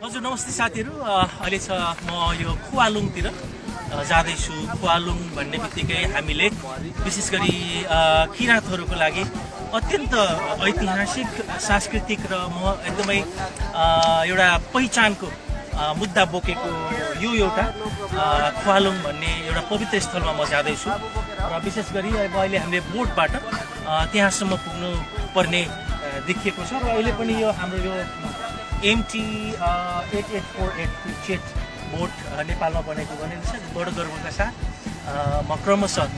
हजुर नमस्ते साथीहरू अहिले छ म यो खुवालुङतिर जाँदैछु। खुवालुङ भन्ने बित्तिकै हामीले विशेष गरी किराँतहरूको लागि अत्यन्त ऐतिहासिक सांस्कृतिक र एकदमै एउटा पहिचानको मुद्दा बोकेको यो एउटा खुवालुङ भन्ने एउटा पवित्र स्थलमा म जाँदैछु र विशेष गरी अब अहिले हामीले बोटबाट त्यहाँसम्म पुग्नु पर्ने देखिएको छ र अहिले पनि यो हाम्रो यो MT 8848 चेट बोट नेपालमा बनेको भनेको छ। बडो गर्वका साथ म क्रमशः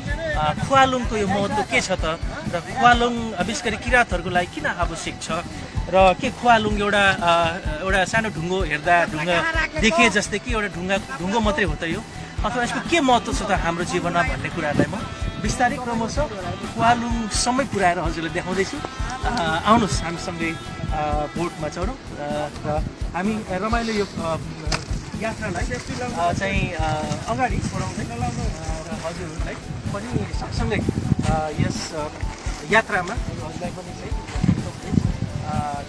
खुवालुङको यो महत्त्व के छ त र खुवालुङ विशेष गरी किराँतहरूको लागि किन आवश्यक छ र के खुवालुङ एउटा सानो ढुङ्गो हेर्दा ढुङ्गा देखे जस्तै कि एउटा ढुङ्गो मात्रै हो त यो, अथवा यसको के महत्त्व छ त हाम्रो जीवनमा भन्ने कुरालाई म बिस्तारै क्रमशः खुवालुङसम्मै पुऱ्याएर हजुरलाई देखाउँदैछु। आउनुहोस् हामीसँगै बोटमा चढौँ र हामी रमाइलो यो यात्रालाई चाहिँ अगाडि बढाउँदै र हजुरहरूलाई पनि सँगसँगै यस यात्रामा हजुरलाई पनि चाहिँ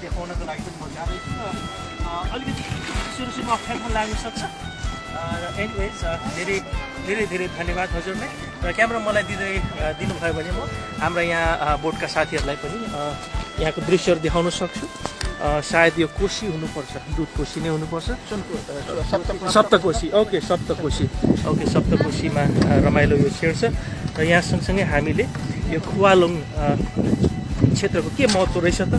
देखाउनको लागि पनि म जाँदैछु र अलिकति सुरुमा अप्ठ्यारो पनि लाग्न सक्छ र एनिवेज धेरै धेरै धन्यवाद हजुरलाई र क्यामेरा मलाई दिनुभयो भने म हाम्रा यहाँ बोटका साथीहरूलाई पनि यहाँको दृश्यहरू देखाउन सक्छु। सायद यो कोशी हुनुपर्छ, दुध कोशी नै हुनुपर्छ, सप्तकोशी। ओके सप्तकोशीमा रमाइलो यो छेड छ र यहाँ सँगसँगै हामीले यो खुवालुङ क्षेत्रको के महत्त्व रहेछ त,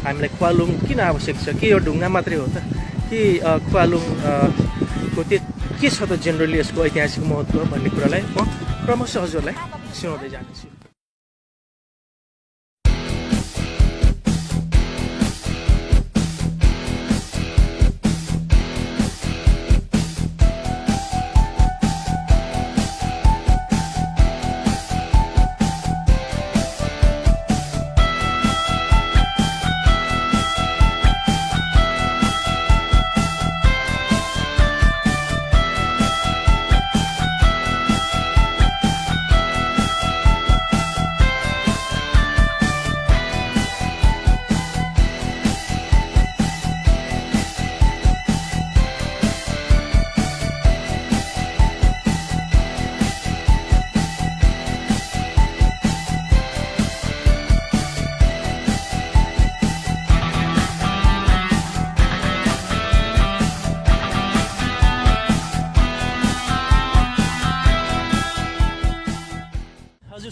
हामीलाई खुवालुङ किन आवश्यक छ, के यो ढुङ्गा मात्रै हो त, कि खुवालुङको के छ त जेनरली यसको ऐतिहासिक महत्त्व भन्ने कुरालाई म क्रमशः हजुरलाई सुनाउँदै जानेछु।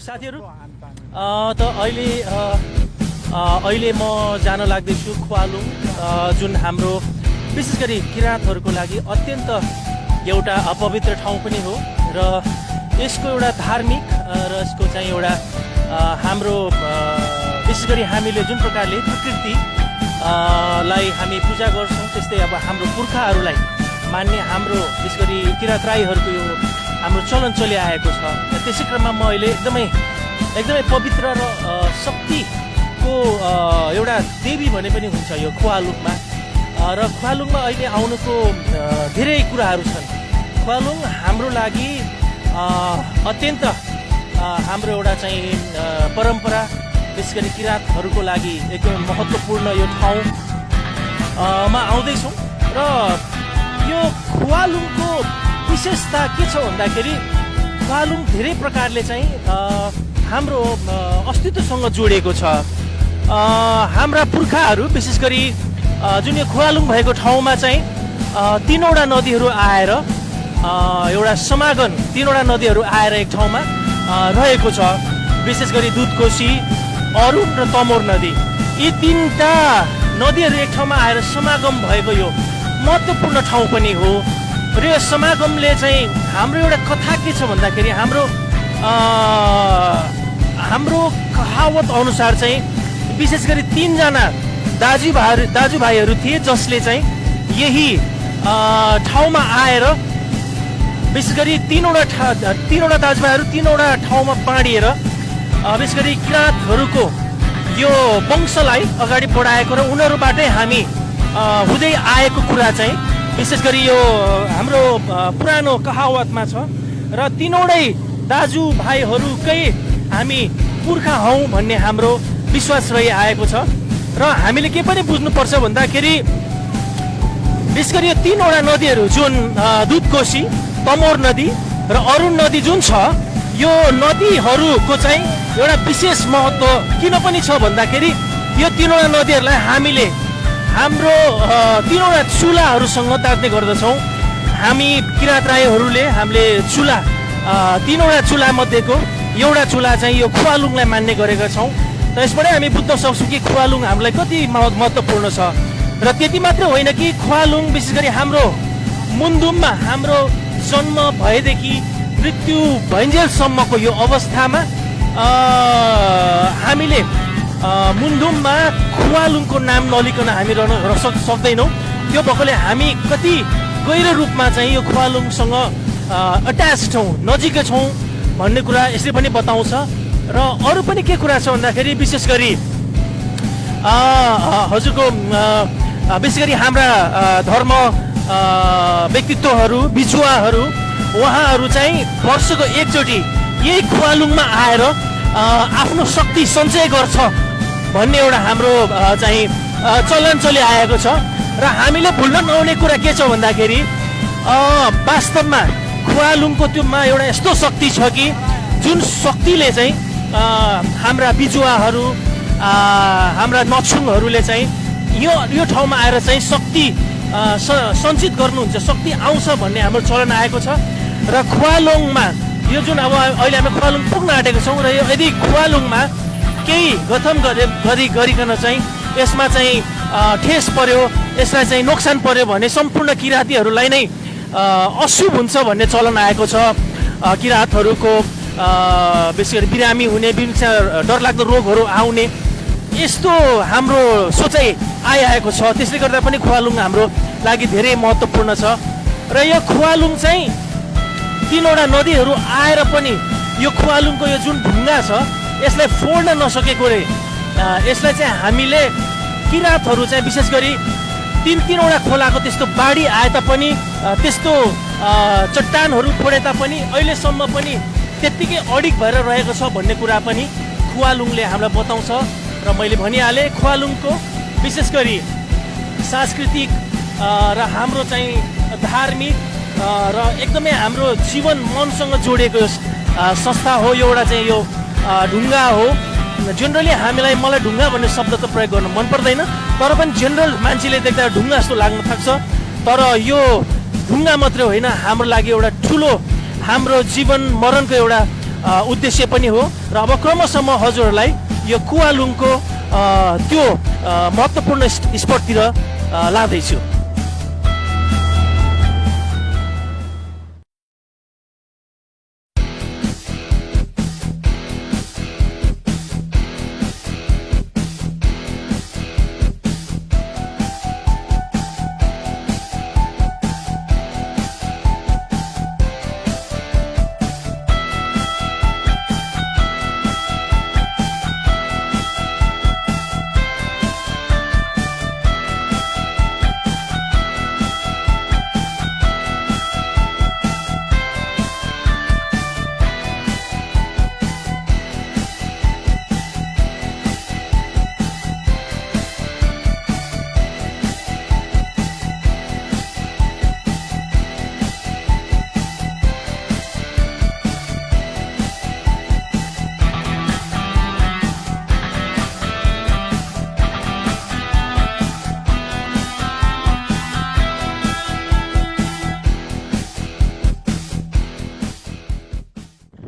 साथीहरू त अहिले म जान लाग्दैछु खुवालुङ, जुन हाम्रो विशेष गरी किराँतहरूको लागि अत्यन्त एउटा अपवित्र ठाउँ पनि हो र यसको एउटा धार्मिक र यसको चाहिँ एउटा हाम्रो विशेष गरी हामीले जुन प्रकारले प्रकृतिलाई हामी पूजा गर्छौँ त्यस्तै अब हाम्रो पुर्खाहरूलाई मान्ने हाम्रो विशेष गरी किराँत राईहरूको यो हाम्रो चलन चलिआएको छ। त्यसै क्रममा म अहिले एकदमै पवित्र र शक्तिको एउटा देवी भने पनि हुन्छ यो खुवालुङमा र खुवालुङमा अहिले आउनुको धेरै कुराहरू छन्। खुवालुङ हाम्रो लागि अत्यन्त हाम्रो एउटा चाहिँ परम्परा विशेष गरी किराँतहरूको लागि एकदमै महत्त्वपूर्ण यो ठाउँमा आउँदैछौँ र यो खुवालुङको विशेषता के छ भन्दाखेरि खुवालुङ धेरै प्रकारले चाहिँ हाम्रो अस्तित्वसँग जोडिएको छ। हाम्रा पुर्खाहरू विशेष गरी जुन यो खुवालुङ भएको ठाउँमा चाहिँ तीनवटा नदीहरू आएर एउटा समागम, तीनवटा नदीहरू आएर एक ठाउँमा रहेको छ। विशेष गरी दुधकोशी, अरुण र तमोर नदी, यी तीनटा नदीहरू एक ठाउँमा आएर समागम भएको यो महत्त्वपूर्ण ठाउँ पनि हो र यो समागमले चाहिँ हाम्रो एउटा कथा के छ भन्दाखेरि हाम्रो कहावत अनुसार चाहिँ विशेष गरी तीनजना दाजुभाइहरू थिए जसले चाहिँ यही ठाउँमा आएर विशेष गरी तीनवटा दाजुभाइहरू तीनवटा ठाउँमा बाँडिएर विशेष गरी किराँतहरूको यो वंशलाई अगाडि बढाएको र उनीहरूबाटै हामी हुँदै आएको कुरा चाहिँ विशेष गरी यो हाम्रो पुरानो कहावतमा छ र तीनवटै दाजुभाइहरूकै हामी पुर्खा हौँ भन्ने हाम्रो विश्वास रहिआएको छ र हामीले के पनि बुझ्नुपर्छ भन्दाखेरि विशेष गरी यो 3वटा नदीहरू जुन दुधकोशी, तमोर नदी र अरुण नदी जुन छ, यो नदीहरूको चाहिँ एउटा विशेष महत्त्व किन पनि छ भन्दाखेरि यो 3वटा नदीहरूलाई हामीले हाम्रो 3वटा चुलाहरूसँग तात्ने गर्दछौँ। हामी किराँत राईहरूले हामीले चुला 3वटा चुलामध्येको एउटा चुला चाहिँ यो खुवालुङलाई मान्ने गरेका छौँ। र यसबाटै हामी बुझ्न सक्छौँ कि खुवालुङ हामीलाई कति महत्त्वपूर्ण छ। र त्यति मात्र होइन कि खुवालुङ विशेष गरी हाम्रो मुन्दुममा हाम्रो जन्म भएदेखि मृत्यु भइन्जेलसम्मको यो अवस्थामा हामीले मुन्दुममा खुवालुङको नाम नलिकन हामी रहन सक्दैनौँ। त्यो भएकोले हामी कति गहिरो रूपमा चाहिँ यो खुवालुङसँग अट्याच छौँ, नजिकै छौँ भन्ने कुरा यसले पनि बताउँछ। र अरू पनि के कुरा छ भन्दाखेरि विशेष गरी हजुरको विशेष गरी हाम्रा धर्म व्यक्तित्वहरू, बिजुवाहरू, उहाँहरू चाहिँ वर्षको एकचोटि यही खुवालुङमा आएर आफ्नो शक्ति सञ्चय गर्छ भन्ने एउटा हाम्रो चाहिँ चलन चलिआएको छ। र हामीले भुल्न नहुने कुरा के छ भन्दाखेरि वास्तवमा खुवालुङको त्योमा एउटा यस्तो शक्ति छ कि जुन शक्तिले चाहिँ हाम्रा बिजुवाहरू, हाम्रा नछुङहरूले चाहिँ यो ठाउँमा आएर चाहिँ शक्ति सञ्चित गर्नुहुन्छ, शक्ति आउँछ भन्ने हाम्रो चलन आएको छ। र खुवालुङमा यो जुन अब अहिले हामी खुवालुङ पुग्न आँटेको छौँ र यो यदि खुवालुङमा केही गथम गरिकन चाहिँ यसमा चाहिँ ठेस पर्यो, यसलाई चाहिँ नोक्सान पर्यो भने सम्पूर्ण किराँतीहरूलाई नै अशुभ हुन्छ भन्ने चलन आएको छ। किराँतहरूको विशेष गरी बिरामी हुने, विभिन्न डरलाग्दो रोगहरू आउने यस्तो हाम्रो सोचाइ आइआएको छ। त्यसले गर्दा पनि खुवालुङ हाम्रो लागि धेरै महत्त्वपूर्ण छ। र यो खुवालुङ चाहिँ 3वटा नदीहरू आएर पनि यो खुवालुङको यो जुन ढुङ्गा छ यसलाई फोड्न नसकेकोले यसलाई चाहिँ हामीले किराँतहरू चाहिँ विशेष गरी 3-3वटा खोलाको त्यस्तो बाढी आए तापनि, त्यस्तो चट्टानहरू फोडे तापनि अहिलेसम्म पनि त्यत्तिकै अडिग भएर रहेको छ भन्ने कुरा पनि खुवालुङले हामीलाई बताउँछ। र मैले भनिहालेँ खुवालुङको विशेष गरी सांस्कृतिक र हाम्रो चाहिँ धार्मिक र एकदमै हाम्रो जीवन मनसँग जोडिएको संस्था हो। यो एउटा चाहिँ यो ढुङ्गा हो। जेनरली मलाई ढुङ्गा भन्ने शब्द त प्रयोग गर्न मन पर्दैन, तर पनि जेनरल मान्छेले देख्दा ढुङ्गा जस्तो लाग्न थाक्छ। तर यो ढुङ्गा मात्रै होइन, हाम्रो लागि एउटा ठुलो हाम्रो जीवन मरणको एउटा उद्देश्य पनि हो। र अब क्रमशः म हजुरहरूलाई यो खुवालुङको त्यो महत्त्वपूर्ण स्पटतिर लाँदैछु।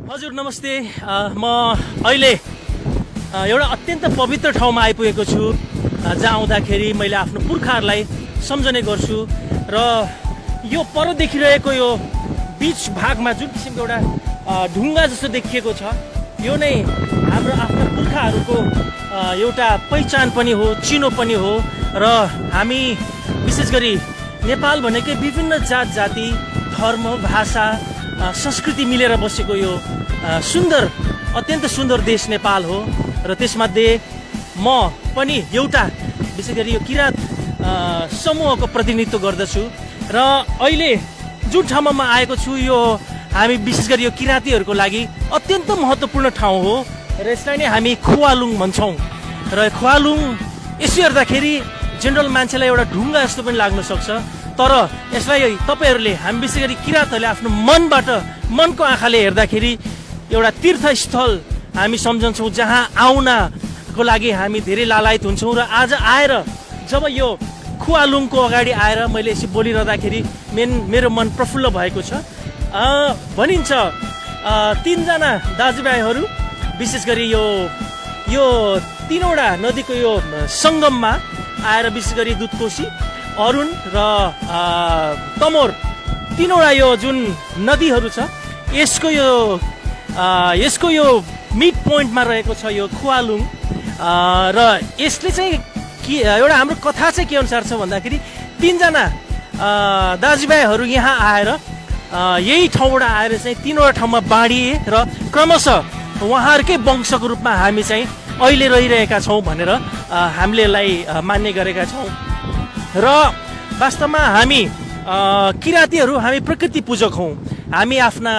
हजुर नमस्ते। म अहिले एउटा अत्यन्त पवित्र ठाउँमा आइपुगेको छु जहाँ आउँदाखेरि मैले आफ्नो पुर्खाहरूलाई सम्झने गर्छु। र यो पर देखिरहेको यो बीच भागमा जुन किसिमको एउटा ढुङ्गा जस्तो देखिएको छ, यो नै हाम्रो आफ्नो पुर्खाहरूको एउटा पहिचान पनि हो, चिनो पनि हो। र हामी विशेष गरी नेपाल भनेकै विभिन्न जात जाति, धर्म, भाषा, संस्कृति मिलेर बसेको यो सुन्दर, अत्यन्त सुन्दर देश नेपाल हो। र त्यसमध्ये म पनि एउटा विशेष गरी यो किराँत समूहको प्रतिनिधित्व गर्दछु। र अहिले जुन ठाउँमा म आएको छु यो हामी विशेष गरी यो किराँतीहरूको लागि अत्यन्त महत्त्वपूर्ण ठाउँ हो र यसलाई नै हामी खुवालुङ भन्छौँ। र खुवालुङ यसो हेर्दाखेरि जेनरल मान्छेलाई एउटा ढुङ्गा जस्तो पनि लाग्न सक्छ, तर यसलाई तपाईँहरूले हामी विशेष गरी किराँतहरूले आफ्नो मनको आँखाले हेर्दाखेरि एउटा तीर्थस्थल हामी सम्झन्छौँ, जहाँ आउनको लागि हामी धेरै लालायत हुन्छौँ। र आज आएर जब यो खुवालुङको अगाडि आएर मैले यसो बोलिरहँदाखेरि मेरो मन प्रफुल्ल भएको छ। भनिन्छ तीनजना दाजुभाइहरू विशेष गरी यो तीनवटा नदीको यो सङ्गममा आएर विशेष गरी दुधकोशी, अरुण र तमोर तीनवटा यो जुन नदीहरू छ यसको यो मिड पोइन्टमा रहेको छ यो खुवालुङ। र यसले चाहिँ एउटा हाम्रो कथा चाहिँ के अनुसार छ भन्दाखेरि तीनजना दाजुभाइहरू यहाँ आएर यही ठाउँबाट आएर चाहिँ तीनवटा ठाउँमा बाँडिए र क्रमशः उहाँहरूकै वंशको रूपमा हामी चाहिँ अहिले रहिरहेका छौँ भनेर हामीले यसलाई मान्ने गरेका छौँ। र वास्तवमा हामी किराँतीहरू हामी प्रकृति पूजक हौँ। हामी आफ्ना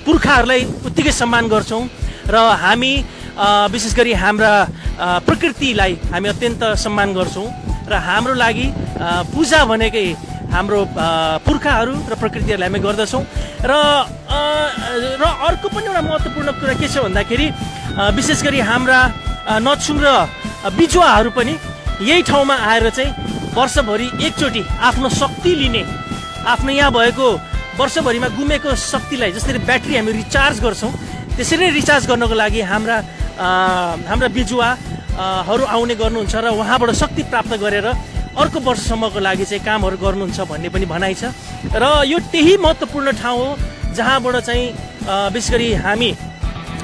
पुर्खाहरूलाई उत्तिकै सम्मान गर्छौँ र हामी विशेष गरी हाम्रा प्रकृतिलाई हामी अत्यन्त सम्मान गर्छौँ र हाम्रो लागि पूजा भनेकै हाम्रो पुर्खाहरू र प्रकृतिहरूलाई हामी गर्दछौँ। र अर्को पनि एउटा महत्त्वपूर्ण कुरा के छ भन्दाखेरि विशेष गरी हाम्रा नछुङ र बिजुवाहरू पनि यही ठाउँमा आएर चाहिँ वर्षभरि एकचोटि आफ्नो शक्ति लिने, आफ्नो यहाँ भएको वर्षभरिमा गुमेको शक्तिलाई जसरी ब्याट्री हामी रिचार्ज गर्छौँ त्यसरी रिचार्ज गर्नको लागि हाम्रा बिजुवाहरू आउने गर्नुहुन्छ र उहाँबाट शक्ति प्राप्त गरेर अर्को वर्षसम्मको लागि चाहिँ कामहरू गर्नुहुन्छ भन्ने पनि भनाइ छ। र यो त्यही महत्त्वपूर्ण ठाउँ हो जहाँबाट चाहिँ विशेष गरी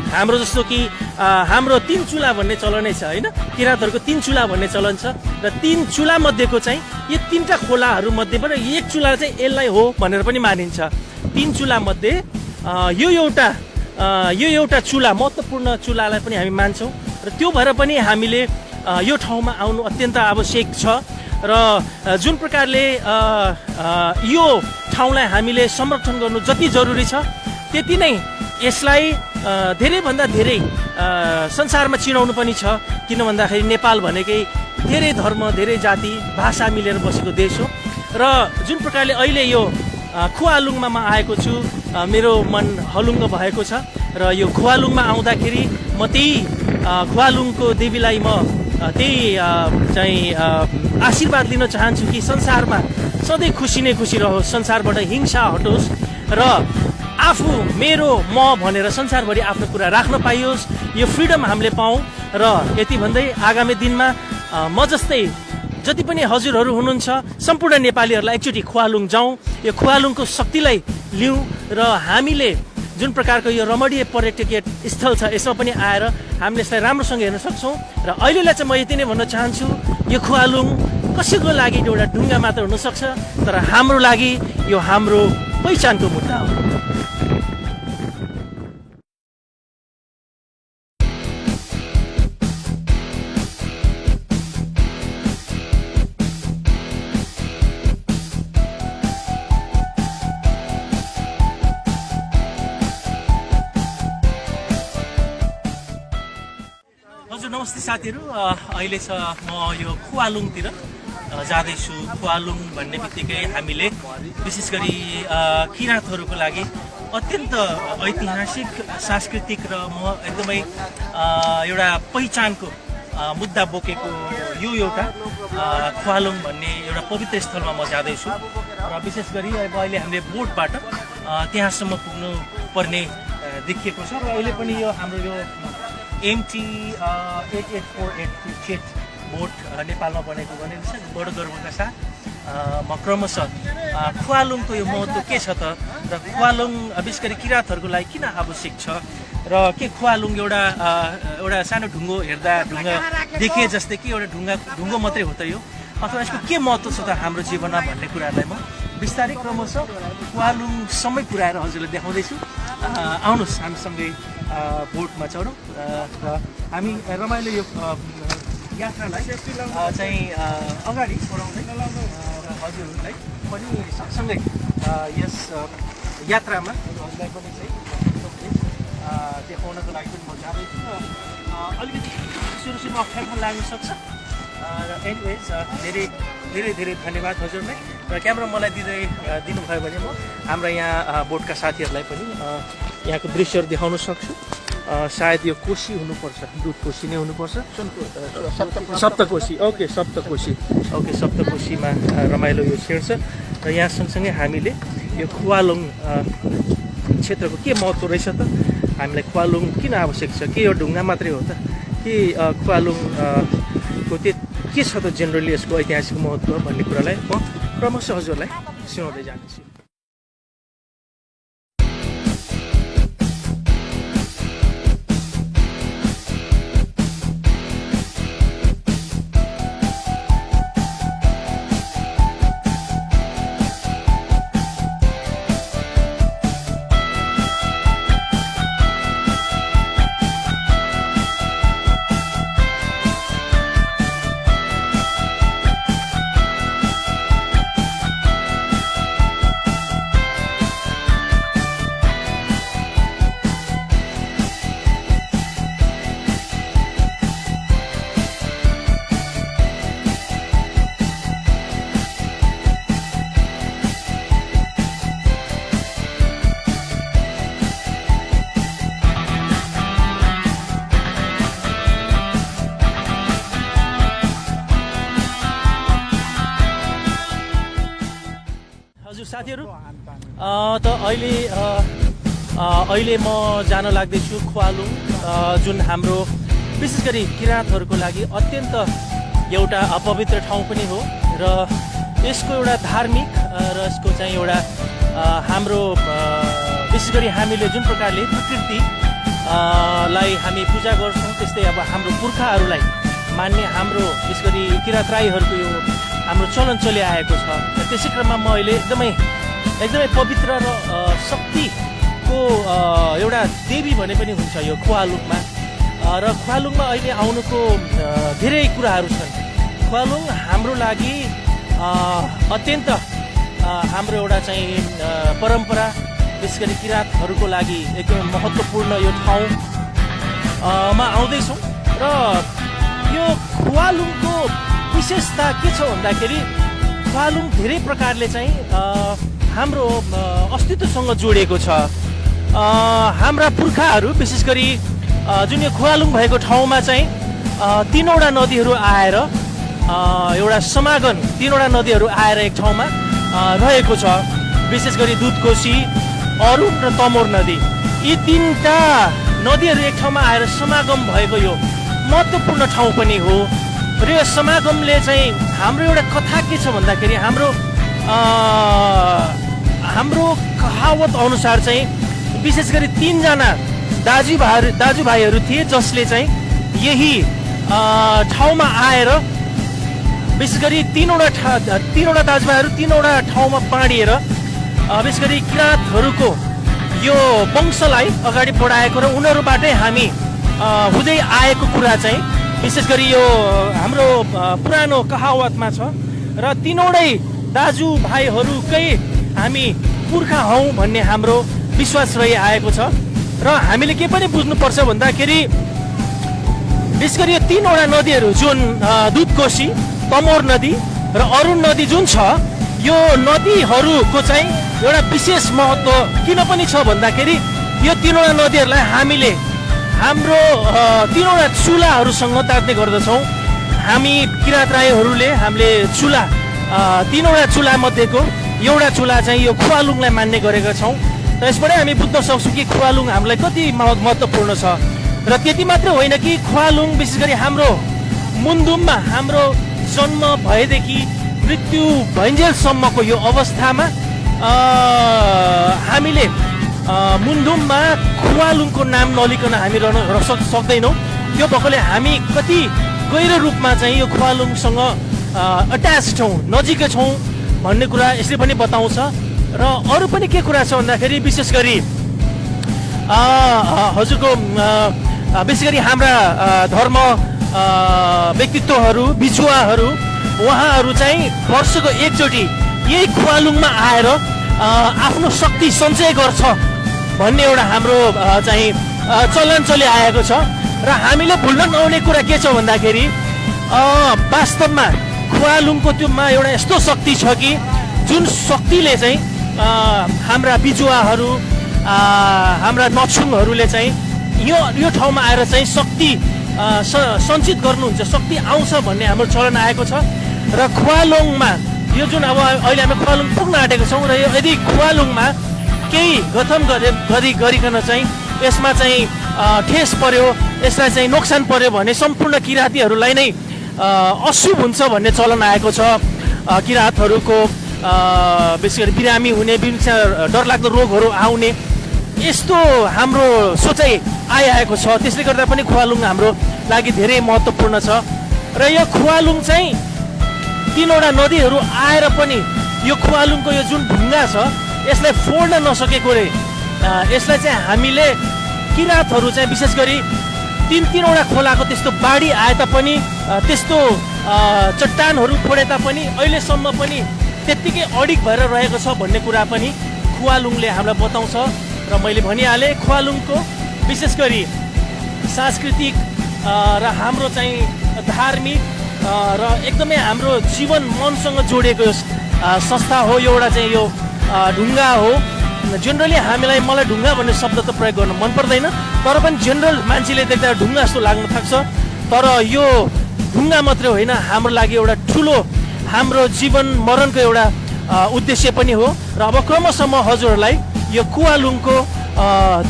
हाम्रो जस्तो कि हाम्रो 3 चुला भन्ने चलनै छ होइन, किराँतहरूको 3 चुला भन्ने चलन छ र 3 चुला मध्येको चाहिँ यो 3टा खोलाहरू मध्येबाट एक चुला चाहिँ यसलाई हो भनेर पनि मानिन्छ। 3 चुला मध्ये यो एउटा चुला महत्त्वपूर्ण चुलालाई पनि हामी मान्छौँ र त्यो भएर पनि हामीले यो ठाउँमा आउनु अत्यन्त आवश्यक छ। र जुन प्रकारले यो ठाउँलाई हामीले संरक्षण गर्नु जति जरुरी छ त्यति नै यसलाई धेरैभन्दा धेरै संसारमा चिनाउनु पनि छ। किन भन्दाखेरि नेपाल भनेकै धेरै धर्म, धेरै जाति, भाषा मिलेर बसेको देश हो। र जुन प्रकारले अहिले यो खुवालुङमा म आएको छु, मेरो मन हलुङ्ग भएको छ र यो खुवालुङमा आउँदाखेरि म त्यही खुवालुङको देवीलाई म त्यही चाहिँ आशीर्वाद लिन चाहन्छु कि संसारमा सधैँ खुसी नै खुसी रहोस्, संसारबाट हिंसा हटोस् र आफू मेरो म भनेर संसारभरि आफ्नो कुरा राख्न पाइयोस्, यो फ्रिडम हामीले पाऊँ। र यति भन्दै आगामी दिनमा म जस्तै जति पनि हजुरहरू हुनुहुन्छ सम्पूर्ण नेपालीहरूलाई एकचोटि खुवालुङ जाउँ, यो खुवालुङको शक्तिलाई लिउँ र हामीले जुन प्रकारको यो रमणीय पर्यटकीय स्थल छ यसमा पनि आएर हामीले यसलाई राम्रोसँग हेर्न सक्छौँ। र अहिलेलाई चाहिँ म यति नै भन्न चाहन्छु, यो खुवालुङ कसैको लागि एउटा ढुङ्गा मात्र हुनसक्छ तर हाम्रो लागि यो हाम्रो पहिचानको मुद्दा हो। नमस्ते साथीहरू, अहिले छ म यो खुवालुङतिर जाँदैछु। खुवालुङ भन्ने बित्तिकै हामीले विशेष गरी किराँतहरूको लागि अत्यन्त ऐतिहासिक, सांस्कृतिक र एकदमै एउटा पहिचानको मुद्दा बोकेको यो एउटा खुवालुङ भन्ने एउटा पवित्र स्थलमा म जाँदैछु। र विशेष गरी अहिले हामीले बोटबाट त्यहाँसम्म पुग्नु पर्ने देखिएको छ। र अहिले पनि यो हाम्रो यो MT 8848 बोट नेपालमा बनेको भनेको छ। बडो गर्वका साथ म क्रमशः खुवालुङको यो महत्त्व के छ त, र खुवालुङ विशेष गरी किराँतहरूको लागि किन आवश्यक छ, र के खुवालुङ एउटा सानो ढुङ्गो हेर्दा ढुङ्गा देखिए जस्तै कि एउटा ढुङ्गो मात्रै हो त यो, अथवा यसको के महत्त्व छ त हाम्रो जीवनमा भन्ने कुराहरूलाई म बिस्तारै क्रमशः खुवालुङसम्मै पुऱ्याएर हजुरलाई देखाउँदैछु। आउनुहोस् हामीसँगै बोटमा चढौँ र हामी रमाइलो यो यात्रालाई चाहिँ अगाडि बढाउँदै र हजुरहरूलाई पनि सँगसँगै यस यात्रामा हजुरलाई पनि चाहिँ देखाउनको लागि पनि म जाँदैछु। र अलिकति सुरुमा अप्ठ्यारो लाग्न सक्छ र एनिवेज धेरै धेरै धेरै धन्यवाद हजुरलाई। र क्यामेरा मलाई दिनुभयो भने म हाम्रा यहाँ बोटका साथीहरूलाई पनि यहाँको दृश्यहरू देखाउन सक्छु। सायद यो कोशी हुनुपर्छ, दुध कोशी नै हुनुपर्छ, सप्तकोशी। ओके, सप्तकोशीमा रमाइलो यो छेड्छ। र यहाँ सँगसँगै हामीले यो खुवालुङ क्षेत्रको के महत्त्व रहेछ त, हामीलाई खुवालुङ किन आवश्यक छ, के यो ढुङ्गा मात्रै हो त, कि खुवालुङको के छ त जेनरली यसको ऐतिहासिक महत्त्व भन्ने कुरालाई म क्रमशः हजुरलाई सुनाउँदै जानेछु। साथीहरू त अहिले म जान लाग्दैछु खुवालुङ, जुन हाम्रो विशेष गरी किराँतहरूको लागि अत्यन्त एउटा अपवित्र ठाउँ पनि हो र यसको एउटा धार्मिक र यसको चाहिँ एउटा हाम्रो विशेष गरी हामीले जुन प्रकारले प्रकृति लाई हामी पूजा गर्छौँ त्यस्तै अब हाम्रो पुर्खाहरूलाई मान्ने हाम्रो विशेष गरी किराँत राईहरूको यो हाम्रो चलन चलिआएको छ। त्यसै क्रममा म अहिले एकदमै पवित्र र शक्तिको एउटा देवी भने पनि हुन्छ यो खुवालुङमा। र खुवालुङमा अहिले आउनुको धेरै कुराहरू छन्। खुवालुङ हाम्रो लागि अत्यन्त हाम्रो एउटा चाहिँ परम्परा विशेष गरी किराँतहरूको लागि एकदमै महत्त्वपूर्ण यो ठाउँमा आउँदैछौँ। र यो खुवालुङको विशेषता के छ भन्दाखेरि खुवालुङ धेरै प्रकारले चाहिँ हाम्रो अस्तित्वसँग जोडिएको छ। हाम्रा पुर्खाहरू विशेष गरी जुन यो खुवालुङ भएको ठाउँमा चाहिँ तीनवटा नदीहरू आएर एउटा समागम, तीनवटा नदीहरू आएर एक ठाउँमा रहेको छ। विशेष गरी दुधकोशी, अरुण र तमोर नदी, यी तीनटा नदीहरू एक ठाउँमा आएर समागम भएको यो महत्त्वपूर्ण ठाउँ पनि हो। र यो समागमले चाहिँ हाम्रो एउटा कथा के छ भन्दाखेरि हाम्रो कहावत अनुसार चाहिँ विशेष गरी तीनजना दाजुभाइहरू थिए जसले चाहिँ यही ठाउँमा आएर विशेष गरी तीनवटा दाजुभाइहरू तीनवटा ठाउँमा बाँडिएर विशेष गरी किराँतहरूको यो वंशलाई अगाडि बढाएको र उनीहरूबाटै हामी हुँदै आएको कुरा चाहिँ विशेष गरी यो हाम्रो पुरानो कहावतमा छ। र तीनवटै दाजुभाइहरूकै हामी पुर्खा हौँ भन्ने हाम्रो विश्वास रहिआएको छ। र हामीले के पनि बुझ्नुपर्छ भन्दाखेरि विशेष गरी यो तीनवटा नदीहरू जुन दुधकोशी, तमोर नदी र अरुण नदी जुन छ, यो नदीहरूको चाहिँ एउटा विशेष महत्त्व किन पनि छ भन्दाखेरि यो तीनवटा नदीहरूलाई हामीले हाम्रो तीनवटा चुलाहरूसँग तात्ने गर्दछौँ। हामी किराँत राईहरूले हामीले चुला तीनवटा चुला मध्येको एउटा चुला चाहिँ यो खुवालुङलाई मान्ने गरेका छौँ। र यसबाटै हामी बुझ्न सक्छौँ कि खुवालुङ हामीलाई कति महत्त्वपूर्ण छ। र त्यति मात्र होइन कि खुवालुङ विशेष गरी हाम्रो मुन्धुममा हाम्रो जन्म भएदेखि मृत्यु भइन्जेलसम्मको यो अवस्थामा हामीले मुन्धुममा खुवालुङको नाम नलिकन हामी रहन सक्दैनौँ। यो भएकोले हामी कति गहिरो रूपमा चाहिँ यो खुवालुङसँग अट्याच छौँ, नजिकै छौँ भन्ने कुरा यसले पनि बताउँछ। र अरू पनि के कुरा छ भन्दाखेरि विशेष गरी हजुरको विशेष गरी हाम्रा धर्म व्यक्तित्वहरू, बिजुवाहरू, उहाँहरू चाहिँ वर्षको एकचोटि यही खुवालुङमा आएर आफ्नो शक्ति सञ्चय गर्छ भन्ने एउटा हाम्रो चाहिँ चलन चलिआएको छ। र हामीले भुल्न नहुने कुरा के छ भन्दाखेरि वास्तवमा खुवालुङको त्योमा एउटा यस्तो शक्ति छ कि जुन शक्तिले चाहिँ हाम्रा बिजुवाहरू हाम्रा नछुङहरूले चाहिँ यो ठाउँमा आएर चाहिँ शक्ति सञ्चित गर्नुहुन्छ, शक्ति आउँछ भन्ने हाम्रो चलन आएको छ। र खुवालुङमा यो जुन अब अहिले हामी खुवालुङ पुग्न आँटेको छौँ र यदि खुवालुङमा केही गथम गरिकन चाहिँ यसमा चाहिँ ठेस पर्यो, यसलाई चाहिँ नोक्सान पर्यो भने सम्पूर्ण किराँतीहरूलाई नै अशुभ हुन्छ भन्ने चलन आएको छ। किराँतहरूको विशेष गरी बिरामी हुने, विभिन्न डरलाग्दो रोगहरू आउने यस्तो हाम्रो सोचाइ आइआएको छ। त्यसले गर्दा पनि खुवालुङ हाम्रो लागि धेरै महत्त्वपूर्ण छ। र यो खुवालुङ चाहिँ 3वटा नदीहरू आएर पनि यो खुवालुङको यो जुन ढुङ्गा छ यसलाई फोड्न नसकेकोले यसलाई चाहिँ हामीले किराँतहरू चाहिँ विशेष गरी 3-3वटा खोलाको त्यस्तो बाढी आए तापनि त्यस्तो चट्टानहरू फोडे तापनि अहिलेसम्म पनि त्यत्तिकै अडिग भएर रहेको छ भन्ने कुरा पनि खुवालुङले हामीलाई बताउँछ। र मैले भनिहालेँ खुवालुङको विशेष गरी सांस्कृतिक र हाम्रो चाहिँ धार्मिक र एकदमै हाम्रो जीवन मनसँग जोडिएको संस्था हो। यो एउटा चाहिँ यो ढुङ्गा हो। जेनरली मलाई ढुङ्गा भन्ने शब्द त प्रयोग गर्न मन पर्दैन, तर पनि जेनरल मान्छेले देख्दा ढुङ्गा जस्तो लाग्न थाक्छ। तर यो ढुङ्गा मात्रै होइन, हाम्रो लागि एउटा ठुलो हाम्रो जीवन मरणको एउटा उद्देश्य पनि हो। र अब क्रमशः म हजुरहरूलाई यो खुवालुङको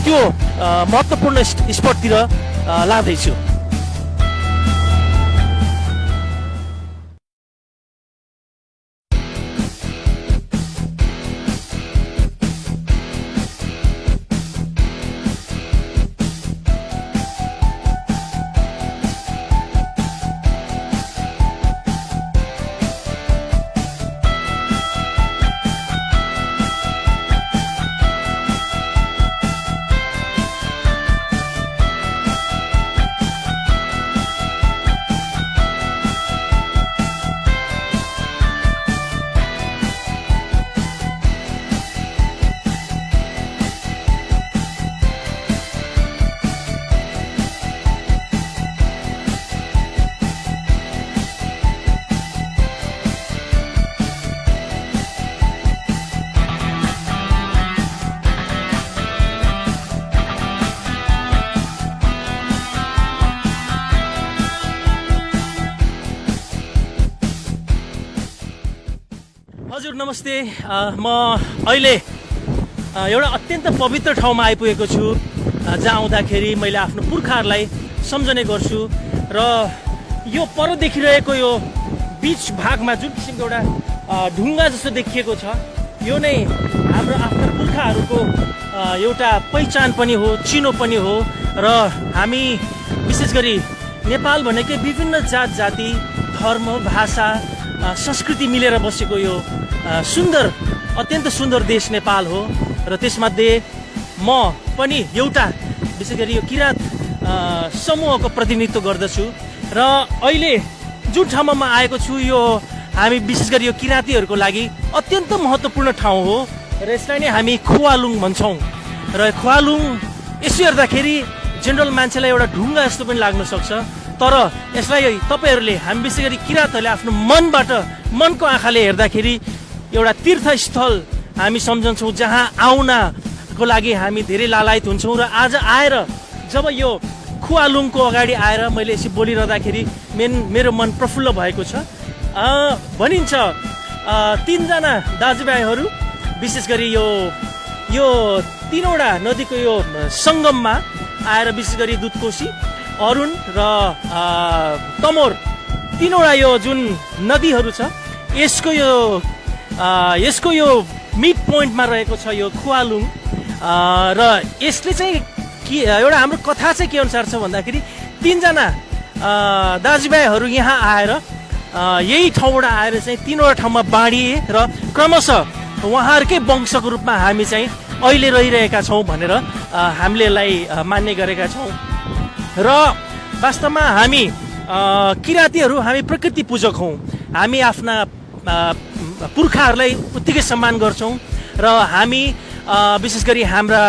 त्यो महत्त्वपूर्ण स्पटतिर लाँदैछु। हजुर नमस्ते। म अहिले एउटा अत्यन्त पवित्र ठाउँमा आइपुगेको छु जहाँ आउँदाखेरि मैले आफ्नो पुर्खाहरूलाई सम्झने गर्छु। र यो पर देखिरहेको यो बिच भागमा जुन किसिमको एउटा ढुङ्गा जस्तो देखिएको छ यो नै हाम्रो आफ्ना पुर्खाहरूको एउटा पहिचान पनि हो, चिनो पनि हो। र हामी विशेष गरी नेपाल भनेकै विभिन्न जात जाति, धर्म, भाषा, संस्कृति मिलेर बसेको यो सुन्दर, अत्यन्त सुन्दर देश नेपाल हो। र त्यसमध्ये म पनि एउटा विशेष गरी यो किराँत समूहको प्रतिनिधित्व गर्दछु। र अहिले जुन ठाउँमा म आएको छु यो हामी विशेष गरी यो किराँतीहरूको लागि अत्यन्त महत्त्वपूर्ण ठाउँ हो। र यसलाई नै हामी खुवालुङ भन्छौँ। र खुवालुङ यसो हेर्दाखेरि जेनरल मान्छेलाई एउटा ढुङ्गा जस्तो पनि लाग्न सक्छ, तर यसलाई तपाईँहरूले हामी विशेष गरी किराँतहरूले आफ्नो मनबाट, मनको आँखाले हेर्दाखेरि एउटा तीर्थस्थल हामी सम्झन्छौँ, जहाँ आउनको लागि हामी धेरै लालायत हुन्छौँ। र आज आएर जब यो खुवालुङको अगाडि आएर मैले यसरी बोलिरहँदाखेरि मेरो मन प्रफुल्ल भएको छ। भनिन्छ 3जना दाजुभाइहरू विशेष गरी यो 3वटा नदीको यो सङ्गममा आएर विशेष गरी दुधकोशी, अरुण र तमोर 3वटा यो जुन नदीहरू छ यसको यो मिड पोइन्टमा रहेको छ यो खुवालुङ। र यसले चाहिँ एउटा हाम्रो कथा चाहिँ के अनुसार छ भन्दाखेरि 3जना दाजुभाइहरू यहाँ आएर यही ठाउँबाट आएर चाहिँ 3वटा ठाउँमा बाँडिए र क्रमशः उहाँहरूकै वंशको रूपमा हामी चाहिँ अहिले रहिरहेका छौँ भनेर हामीले यसलाई मान्ने गरेका छौँ। र वास्तवमा हामी किराँतीहरू हामी प्रकृति पूजक हौँ। हामी आफ्ना पुर्खाहरूलाई उत्तिकै सम्मान गर्छौँ र हामी विशेष गरी हाम्रा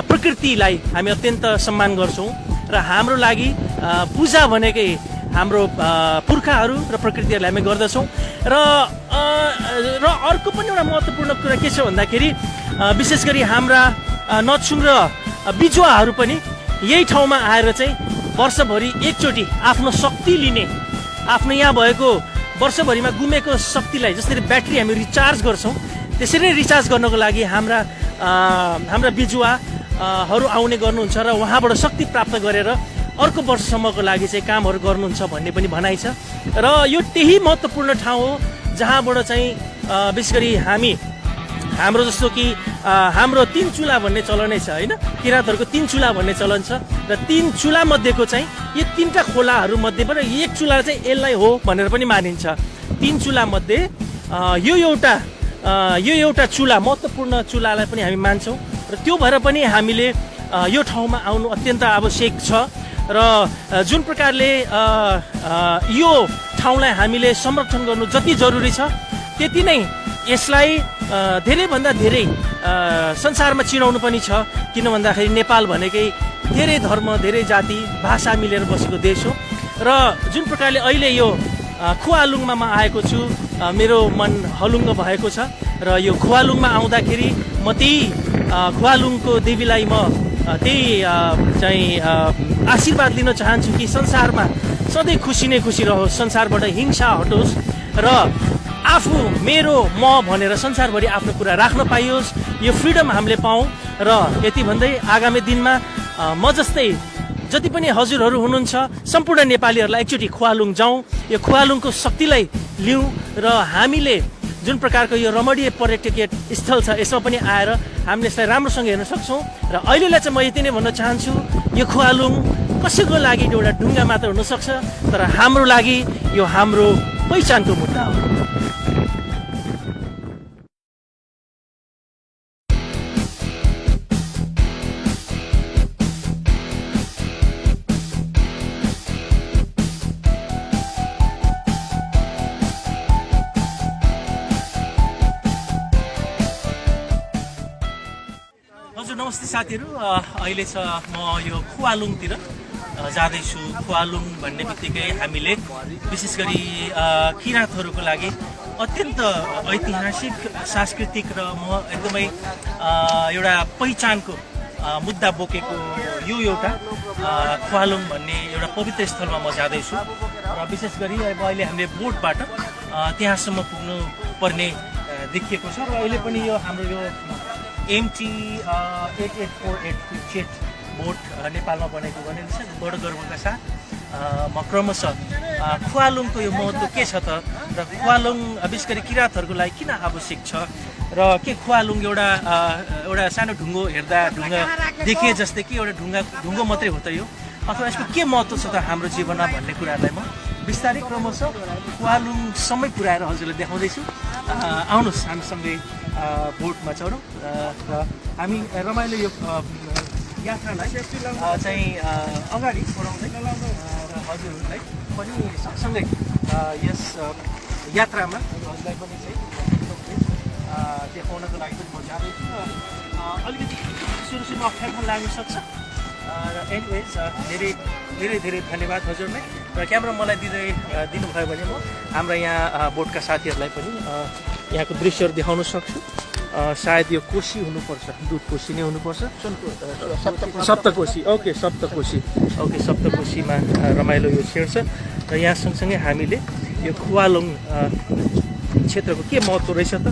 प्रकृतिलाई हामी अत्यन्त सम्मान गर्छौँ। र हाम्रो लागि पूजा भनेकै हाम्रो पुर्खाहरू र प्रकृतिहरूलाई हामी गर्दछौँ। र र अर्को पनि एउटा महत्त्वपूर्ण कुरा के छ भन्दाखेरि विशेष गरी हाम्रा नछुङ र बिजुवाहरू पनि यही ठाउँमा आएर चाहिँ वर्षभरि एकचोटि आफ्नो शक्ति लिने, आफ्नो यहाँ भएको वर्षभरिमा गुमेको शक्तिलाई जसरी ब्याट्री हामी रिचार्ज गर्छौँ त्यसरी नै रिचार्ज गर्नको लागि हाम्रा बिजुवाहरू आउने गर्नुहुन्छ र उहाँबाट शक्ति प्राप्त गरेर अर्को वर्षसम्मको लागि चाहिँ कामहरू गर्नुहुन्छ भन्ने पनि भनाइ छ। र यो त्यही महत्त्वपूर्ण ठाउँ हो जहाँबाट चाहिँ विशेष गरी हाम्रो जस्तो कि हाम्रो 3 चुला भन्ने चलनै छ होइन, किराँतहरूको 3 चुला भन्ने चलन छ र 3 चुला मध्येको चाहिँ यो 3टा खोलाहरू मध्येबाट एक चुला चाहिँ यसलाई हो भनेर पनि मानिन्छ। 3 चुला मध्ये यो एउटा चुला महत्त्वपूर्ण चुलालाई पनि हामी मान्छौँ र त्यो भएर पनि हामीले यो ठाउँमा आउनु अत्यन्त आवश्यक छ। र जुन प्रकारले यो ठाउँलाई हामीले संरक्षण गर्नु जति जरुरी छ त्यति नै यसलाई धेरैभन्दा धेरै संसारमा चिनाउनु पनि छ। किन भन्दाखेरि नेपाल भनेकै धेरै धर्म, धेरै जाति, भाषा मिलेर बसेको देश हो। र जुन प्रकारले अहिले यो खुवालुङमा म आएको छु, मेरो मन हलुङ्ग भएको छ र यो खुवालुङमा आउँदाखेरि म त्यही खुवालुङको देवीलाई म त्यही चाहिँ आशीर्वाद लिन चाहन्छु कि संसारमा सधैँ खुसी नै खुसी रहोस्, संसारबाट हिंसा हटोस् र आफू मेरो म भनेर संसारभरि आफ्नो कुरा राख्न पाइयोस्, यो फ्रिडम हामीले पाऊँ। र यति भन्दै आगामी दिनमा म जस्तै जति पनि हजुरहरू हुनुहुन्छ सम्पूर्ण नेपालीहरूलाई एकचोटि खुवालुङ जाउँ, यो खुवालुङको शक्तिलाई लिउँ र हामीले जुन प्रकारको यो रमणीय पर्यटकीय स्थल छ यसमा पनि आएर हामीले यसलाई राम्रोसँग हेर्न सक्छौँ। र अहिलेलाई चाहिँ म यति नै भन्न चाहन्छु, यो खुवालुङ कसैको लागि एउटा ढुङ्गा मात्र हुनसक्छ तर हाम्रो लागि यो हाम्रो पहिचानको मुद्दा हो। नमस्ते साथीहरू, अहिले छ म यो खुवालुङतिर जाँदैछु। खुवालुङ भन्ने बित्तिकै हामीले विशेष गरी किराँतहरूको लागि अत्यन्त ऐतिहासिक, सांस्कृतिक र एकदमै एउटा पहिचानको मुद्दा बोकेको यो एउटा खुवालुङ भन्ने एउटा पवित्र स्थलमा म जाँदैछु। र विशेष गरी अब अहिले हामीले बोटबाट त्यहाँसम्म पुग्नु पर्ने देखिएको छ। र अहिले पनि यो हाम्रो यो MT 8848 बोट नेपालमा बनेको छ। बडो गर्वका साथ म क्रमशः खुवालुङको यो महत्त्व के छ त र खुवालुङ विशेष गरी किराँतहरूको लागि किन आवश्यक छ र के खुवालुङ एउटा सानो ढुङ्गो हेर्दा ढुङ्गा देखिए जस्तै कि एउटा ढुङ्गो मात्रै हो त यो, अथवा यसको के महत्त्व छ त हाम्रो जीवनमा भन्ने कुराहरूलाई म बिस्तारै क्रमशः खुवालुङसम्मै पुऱ्याएर हजुरलाई देखाउँदैछु। आउनुहोस् हामीसँगै बोटमा चढौँ र हामी रमाइलो यो यात्रालाई चाहिँ अगाडि बढाउँदै र हजुरहरूलाई पनि सँगसँगै यस यात्रामा हजुरलाई पनि चाहिँ देखाउनको लागि पनि म जाँदैछु। अलिकति सुरुमा अप्ठ्यारो लाग्न सक्छ र एनिवेज धेरै धन्यवाद हजुरलाई र क्यामेरा मलाई दिनुभयो भने म हाम्रा यहाँ बोटका साथीहरूलाई पनि यहाँको दृश्यहरू देखाउन सक्छु। सायद यो कोशी हुनुपर्छ, दुध कोशी नै हुनुपर्छ, सप्तकोशी। ओके, सप्तकोशीमा रमाइलो यो छेड छ र यहाँ सँगसँगै हामीले यो खुवालुङ क्षेत्रको के महत्त्व रहेछ त,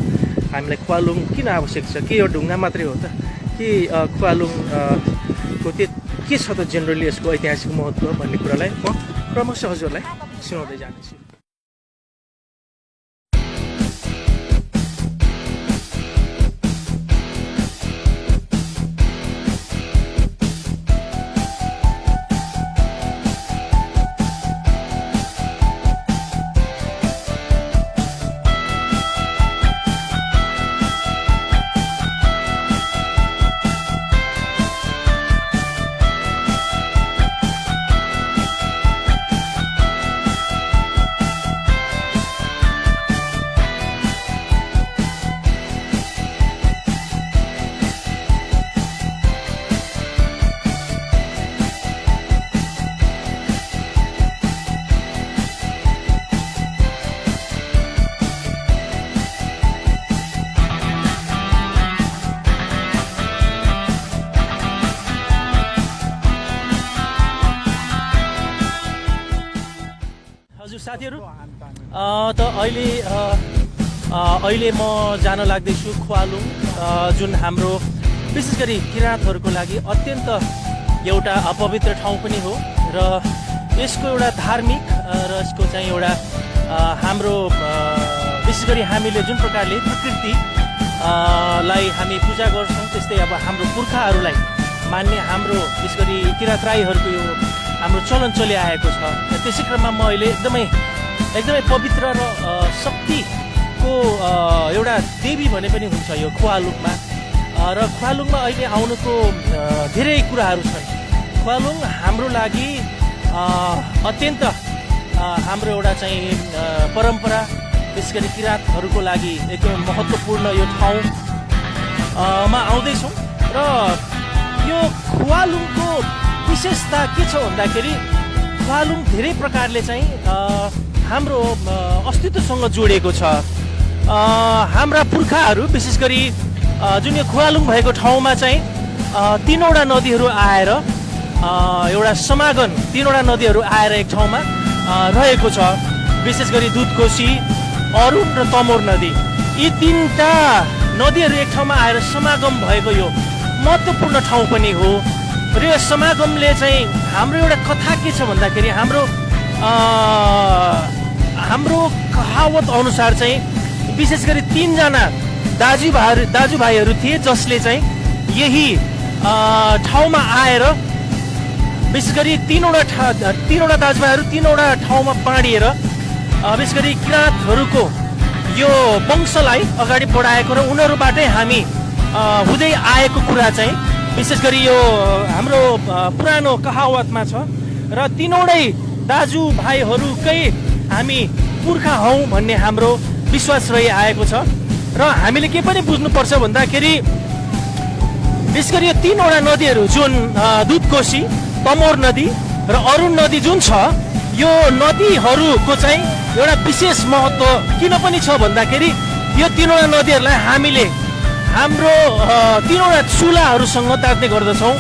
हामीलाई खुवालुङ किन आवश्यक छ, के यो ढुङ्गा मात्रै हो त, के खुवालुङको के छ त जेनरली यसको ऐतिहासिक महत्त्व भन्ने कुरालाई म क्रमशः हजुरलाई सुनाउँदै जानेछु। साथीहरू त अहिले म जान लाग्दैछु खुवालुङ, जुन हाम्रो विशेष गरी किराँतहरूको लागि अत्यन्त एउटा अपवित्र ठाउँ पनि हो र यसको एउटा धार्मिक र यसको चाहिँ एउटा हाम्रो विशेष गरी हामीले जुन प्रकारले प्रकृति लाई हामी पूजा गर्छौँ त्यस्तै अब हाम्रो पुर्खाहरूलाई मान्ने हाम्रो विशेष गरी किराँत राईहरूको यो हाम्रो चलन चलिआएको छ। त्यसै क्रममा म अहिले एकदमै पवित्र र शक्तिको एउटा देवी भने पनि हुन्छ यो खुवालुङमा। र खुवालुङमा अहिले आउनुको धेरै कुराहरू छन्। खुवालुङ हाम्रो लागि अत्यन्त हाम्रो एउटा चाहिँ परम्परा विशेष गरी किराँतहरूको लागि एकदमै महत्त्वपूर्ण यो ठाउँमा आउँदैछौँ। र यो खुवालुङको विशेषता के छ भन्दाखेरि खुवालुङ धेरै प्रकारले चाहिँ हाम्रो अस्तित्वसँग जोडिएको छ। हाम्रा पुर्खाहरू विशेष गरी जुन यो खुवालुङ भएको ठाउँमा चाहिँ तीनवटा नदीहरू आएर एउटा समागम, तीनवटा नदीहरू आएर एक ठाउँमा रहेको छ। विशेष गरी दुधकोशी, अरुण र तमोर नदी, यी तीनटा नदीहरू एक ठाउँमा आएर समागम भएको यो महत्त्वपूर्ण ठाउँ पनि हो। र यो समागमले चाहिँ हाम्रो एउटा कथा के छ भन्दाखेरि हाम्रो कहावत अनुसार चाहिँ विशेष गरी तीनजना दाजुभाइहरू थिए जसले चाहिँ यही ठाउँमा आएर विशेष गरी तीनवटा दाजुभाइहरू तीनवटा ठाउँमा बाँडिएर विशेष गरी किराँतहरूको यो वंशलाई अगाडि बढाएको र उनीहरूबाटै हामी हुँदै आएको कुरा चाहिँ विशेष गरी यो हाम्रो पुरानो कहावतमा छ। र तीनवटै दाजुभाइहरूकै हामी पुर्खा हौँ भन्ने हाम्रो विश्वास रहिआएको छ। र हामीले के पनि बुझ्नुपर्छ भन्दाखेरि विशेष गरी यो तीनवटा नदीहरू जुन दुधकोशी, तमोर नदी र अरुण नदी जुन छ, यो नदीहरूको चाहिँ एउटा विशेष महत्त्व किन पनि छ भन्दाखेरि यो तीनवटा नदीहरूलाई हामीले हाम्रो तीनवटा चुलाहरूसँग तार्ने गर्दछौँ।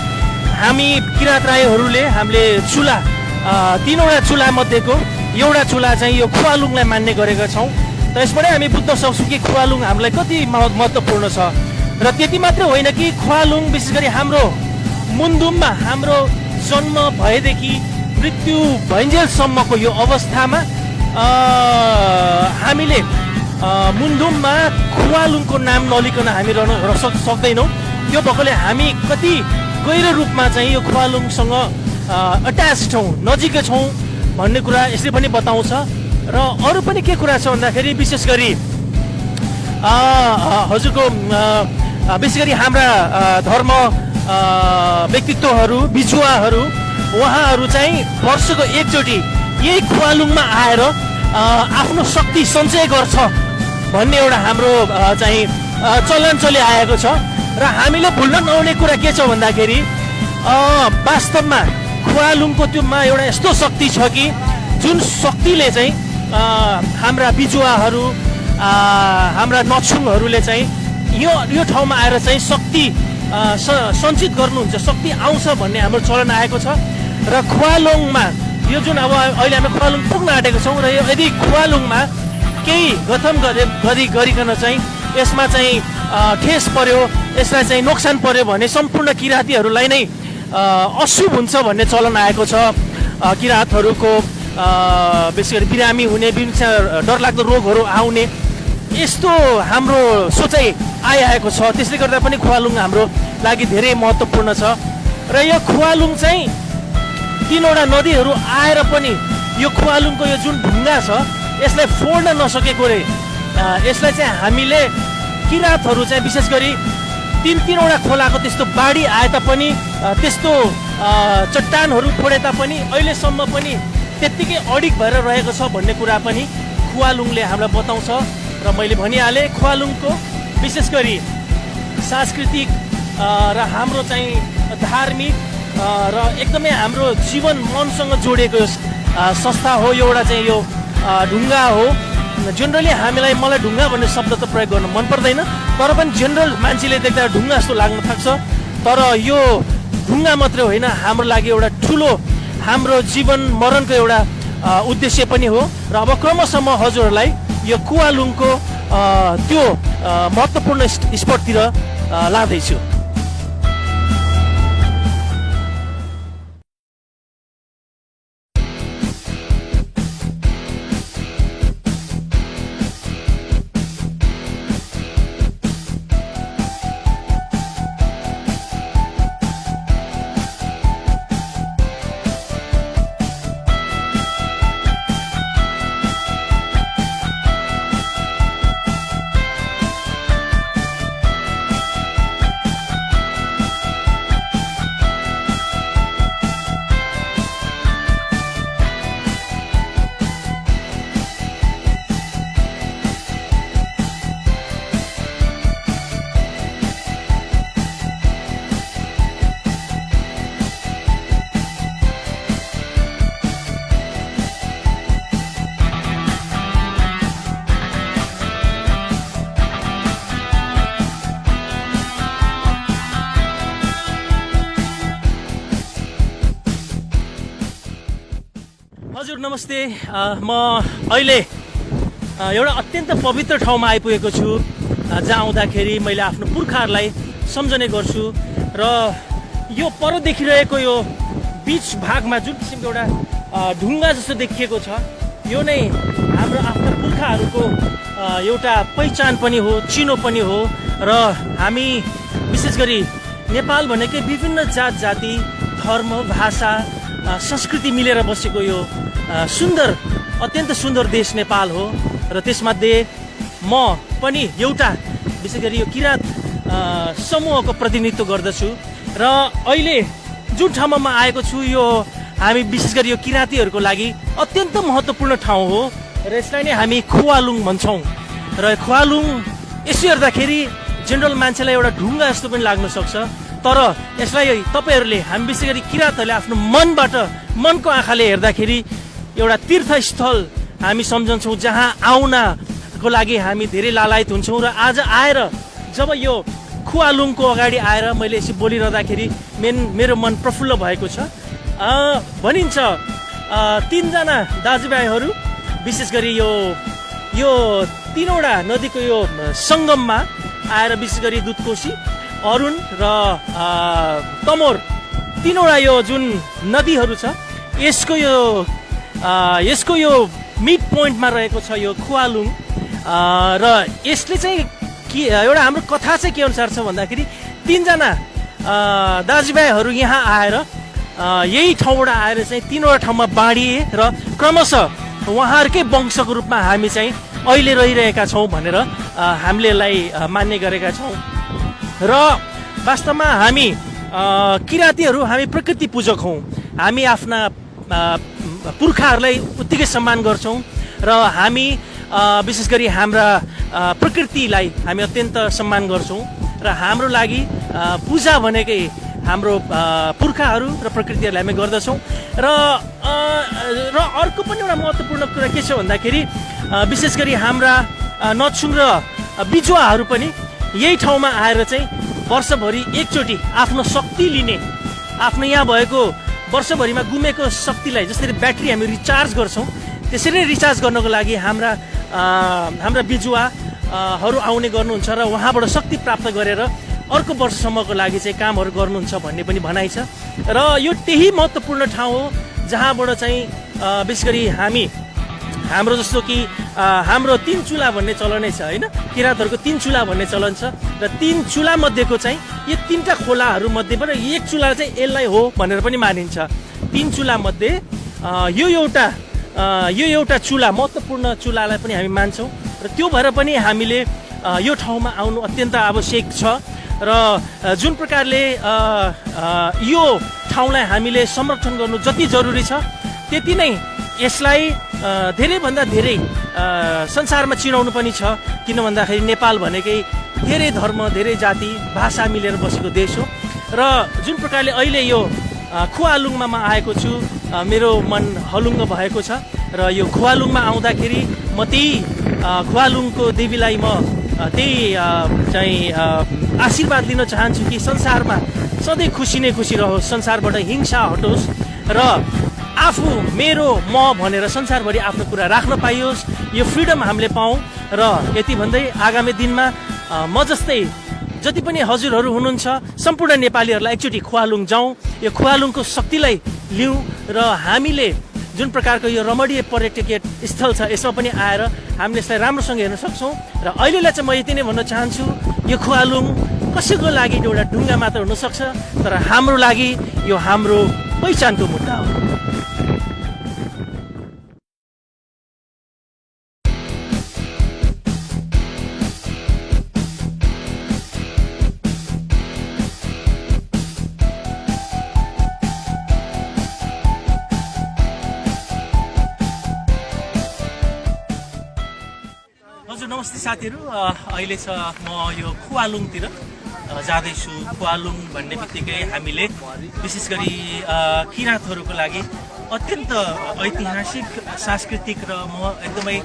हामी किराँत राईहरूले हामीले चुला तीनवटा चुला मध्येको एउटा चुला चाहिँ यो खुवालुङलाई मान्ने गरेका छौँ। त यसबाटै हामी बुझ्न सक्छौँ कि खुवालुङ हामीलाई कति महत्त्वपूर्ण छ। र त्यति मात्रै होइन कि खुवालुङ विशेष गरी हाम्रो मुन्दुममा हाम्रो जन्म भएदेखि मृत्यु भइन्जेलसम्मको यो अवस्थामा हामीले मुन्दुममा खुवालुङको नाम नलिकन हामी रहन सक्दैनौँ। त्यो भएकोले हामी कति गहिरो रूपमा चाहिँ यो खुवालुङसँग अट्याच छौँ, नजिकै छौँ भन्ने कुरा यसले पनि बताउँछ। र अरू पनि के कुरा छ भन्दाखेरि विशेष गरी हजुरको विशेष गरी हाम्रा धर्म व्यक्तित्वहरू, बिजुवाहरू, उहाँहरू चाहिँ वर्षको एकचोटि यही खुवालुङमा आएर आफ्नो शक्ति सञ्चय गर्छ भन्ने एउटा हाम्रो चाहिँ चलन चलिआएको छ। र हामीले भुल्न नहुने कुरा के छ भन्दाखेरि वास्तवमा खुवालुङको त्योमा एउटा यस्तो शक्ति छ कि जुन शक्तिले चाहिँ हाम्रा बिजुवाहरू, हाम्रा नछुङहरूले चाहिँ यो ठाउँमा आएर चाहिँ शक्ति सञ्चित गर्नुहुन्छ, शक्ति आउँछ भन्ने हाम्रो चलन आएको छ। र खुवालुङमा यो जुन अब अहिले हामी खुवालुङ पुग्न आँटेको छौँ र यदि खुवालुङमा केही गथम गरिकन चाहिँ यसमा चाहिँ ठेस पर्यो, यसलाई चाहिँ नोक्सान पर्यो भने सम्पूर्ण किराँतीहरूलाई नै अशुभ हुन्छ भन्ने चलन आएको छ। किराँतहरूको विशेष गरी बिरामी हुने, डरलाग्दो रोगहरू आउने यस्तो हाम्रो सोचाइ आइआएको छ। त्यसले गर्दा पनि खुवालुङ हाम्रो लागि धेरै महत्त्वपूर्ण छ। र यो खुवालुङ चाहिँ तीनवटा नदीहरू आएर पनि यो खुवालुङको यो जुन ढुङ्गा छ यसलाई फोड्न नसकेकोले यसलाई चाहिँ हामीले किराँतहरू चाहिँ विशेष गरी तीनवटा खोलाको त्यस्तो बाढी आए तापनि त्यस्तो चट्टानहरू फोडे तापनि अहिलेसम्म पनि त्यत्तिकै अडिग भएर रहेको छ भन्ने कुरा पनि खुवालुङले हामीलाई बताउँछ। र मैले भनिहालेँ खुवालुङको विशेष गरी सांस्कृतिक र हाम्रो चाहिँ धार्मिक र एकदमै हाम्रो जीवन मनसँग जोडिएको संस्था हो। यो एउटा चाहिँ यो ढुङ्गा हो। जेनरली मलाई ढुङ्गा भन्ने शब्द त प्रयोग गर्न मन पर्दैन, तर पनि जेनरल मान्छेले देख्दा ढुङ्गा जस्तो लाग्न थाक्छ। तर यो ढुङ्गा मात्रै होइन, हाम्रो लागि एउटा ठुलो हाम्रो जीवन मरणको एउटा उद्देश्य पनि हो। र अब क्रमशः म हजुरहरूलाई यो कुवालुङको त्यो महत्त्वपूर्ण स्पटतिर लाँदैछु। हजुर नमस्ते, म अहिले एउटा अत्यन्त पवित्र ठाउँमा आइपुगेको छु, जहाँ आउँदाखेरि मैले आफ्नो पुर्खाहरूलाई सम्झने गर्छु। र यो पर देखिरहेको यो बिच भागमा जुन किसिमको एउटा ढुङ्गा जस्तो देखिएको छ, यो नै हाम्रो आफ्ना पुर्खाहरूको एउटा पहिचान पनि हो, चिनो पनि हो। र हामी विशेष गरी नेपाल भनेकै विभिन्न जात जाति, धर्म, भाषा, संस्कृति मिलेर बसेको यो सुन्दर, अत्यन्त सुन्दर देश नेपाल हो। र त्यसमध्ये म पनि एउटा विशेष गरी यो किराँत समूहको प्रतिनिधित्व गर्दछु। र अहिले जुन ठाउँमा म आएको छु, यो हामी विशेष गरी यो किराँतीहरूको लागि अत्यन्त महत्त्वपूर्ण ठाउँ हो। र यसलाई नै हामी खुवालुङ भन्छौँ। र खुवालुङ यसो हेर्दाखेरि जेनरल मान्छेलाई एउटा ढुङ्गा जस्तो पनि लाग्न सक्छ, तर यसलाई तपाईँहरूले, हामी विशेष गरी किराँतहरूले आफ्नो मनबाट, मनको आँखाले हेर्दाखेरि एउटा तीर्थस्थल हामी सम्झन्छौँ, जहाँ आउनको लागि हामी धेरै लालायत हुन्छौँ। र आज आएर जब यो खुवालुङको अगाडि आएर मैले यसो बोलिरहँदाखेरि मेरो मन प्रफुल्ल भएको छ। भनिन्छ तीनजना दाजुभाइहरू विशेष गरी यो तीनवटा नदीको यो सङ्गममा आएर विशेष गरी दुधकोशी, अरुण र तमोर, तीनवटा यो जुन नदीहरू छ, यसको यो मिड पोइन्टमा रहेको छ यो खुवालुङ। र यसले चाहिँ के एउटा हाम्रो कथा चाहिँ के अनुसार छ भन्दाखेरि, तीनजना दाजुभाइहरू यहाँ आएर यही ठाउँबाट आएर चाहिँ तीनवटा ठाउँमा बाँडिए र क्रमशः उहाँहरूकै वंशको रूपमा हामी चाहिँ अहिले रहिरहेका छौँ भनेर हामीले यसलाई मान्ने गरेका छौँ। र वास्तवमा हामी किराँतीहरू, हामी प्रकृति पूजक हौँ। हामी आफ्ना पुर्खाहरूलाई उत्तिकै सम्मान गर्छौँ। र हामी विशेष गरी हाम्रा प्रकृतिलाई हामी अत्यन्त सम्मान गर्छौँ। र हाम्रो लागि पूजा भनेकै हाम्रो पुर्खाहरू र प्रकृतिहरूलाई हामी गर्दछौँ। र अर्को पनि एउटा महत्त्वपूर्ण कुरा के छ भन्दाखेरि, विशेष गरी हाम्रा नछुङ र बिजुवाहरू पनि यही ठाउँमा आएर चाहिँ वर्षभरि एकचोटि आफ्नो शक्ति लिने, आफ्नो यहाँ भएको वर्षभरिमा गुमेको शक्तिलाई, जसरी ब्याट्री हामी रिचार्ज गर्छौँ, त्यसरी रिचार्ज गर्नको लागि हाम्रा बिजुवाहरू आउने गर्नुहुन्छ र उहाँबाट शक्ति प्राप्त गरेर अर्को वर्षसम्मको लागि चाहिँ कामहरू गर्नुहुन्छ भन्ने पनि भनाइ छ। र यो त्यही महत्त्वपूर्ण ठाउँ हो जहाँबाट चाहिँ विशेष गरी हाम्रो जस्तो कि हाम्रो 3 चुला भन्ने चलनै छ होइन, किराँतहरूको 3 चुला भन्ने चलन छ। र 3 चुला मध्येको चाहिँ यो 3टा खोलाहरू मध्येबाट एक चुला चाहिँ यसलाई हो भनेर पनि मानिन्छ। 3 चुला मध्ये यो एउटा चुला, महत्त्वपूर्ण चुलालाई पनि हामी मान्छौँ। र त्यो भएर पनि हामीले यो ठाउँमा आउनु अत्यन्त आवश्यक छ। र जुन प्रकारले यो ठाउँलाई हामीले संरक्षण गर्नु जति जरुरी छ, त्यति नै यसलाई धेरैभन्दा धेरै संसारमा चिनाउनु पनि छ। किन भन्दाखेरि नेपाल भनेकै धेरै धर्म, धेरै जाति, भाषा मिलेर बसेको देश हो। र जुन प्रकारले अहिले यो खुवालुङमा म आएको छु, मेरो मन हलुङ्ग भएको छ। र यो खुवालुङमा आउँदाखेरि म त्यही खुवालुङको देवीलाई म त्यही चाहिँ आशीर्वाद लिन चाहन्छु कि संसारमा सधैँ खुसी नै खुसी रहोस्, संसारबाट हिंसा हटोस् र आफू मेरो म भनेर संसारभरि आफ्नो कुरा राख्न पाइयोस्, यो फ्रिडम हामीले पाऊँ। र यति भन्दै आगामी दिनमा म जस्तै जति पनि हजुरहरू हुनुहुन्छ सम्पूर्ण नेपालीहरूलाई एकचोटि खुवालुङ जाउँ, यो खुवालुङको शक्तिलाई लिउँ र हामीले जुन प्रकारको यो रमणीय पर्यटकीय स्थल छ यसमा पनि आएर हामीले यसलाई राम्रोसँग हेर्न सक्छौँ। र अहिलेलाई चाहिँ म यति नै भन्न चाहन्छु, यो खुवालुङ कसैको लागि एउटा ढुङ्गा मात्र हुनसक्छ, तर हाम्रो लागि यो हाम्रो पहिचानको मुद्दा हो। हजुर नमस्ते साथीहरू, अहिले छ म यो खुवालुङतिर जाँदैछु। खुवालुङ भन्ने बित्तिकै हामीले विशेष गरी किराँतहरूको लागि अत्यन्त ऐतिहासिक, सांस्कृतिक र एकदमै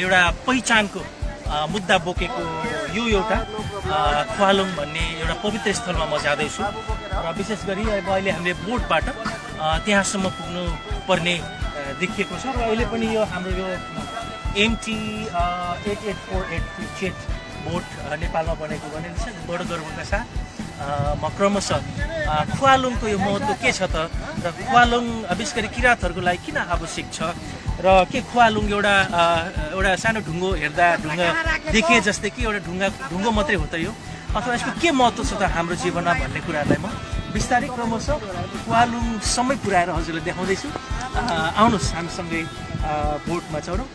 एउटा पहिचानको मुद्दा बोकेको यो एउटा खुवालुङ भन्ने एउटा पवित्र स्थलमा म जाँदैछु। र विशेष गरी अब अहिले हामीले बोटबाट त्यहाँसम्म पुग्नु पर्ने देखिएको छ। र अहिले पनि यो हाम्रो यो MT 8848 जेट बोट नेपालमा बनेको भनेको छ। बडो गर्वका साथ म क्रमशः खुवालुङको यो महत्त्व के छ त, र खुवालुङ विशेष गरी किराँतहरूको लागि किन आवश्यक छ, र के खुवालुङ एउटा सानो ढुङ्गो हेर्दा ढुङ्गा देखे जस्तै कि एउटा ढुङ्गो मात्रै हो त यो, अथवा यसको के महत्त्व छ त हाम्रो जीवनमा भन्ने कुराहरूलाई म बिस्तारै क्रमशः खुवालुङसम्मै पुऱ्याएर हजुरलाई देखाउँदैछु। आउनुहोस् हामीसँगै बोटमा चढौँ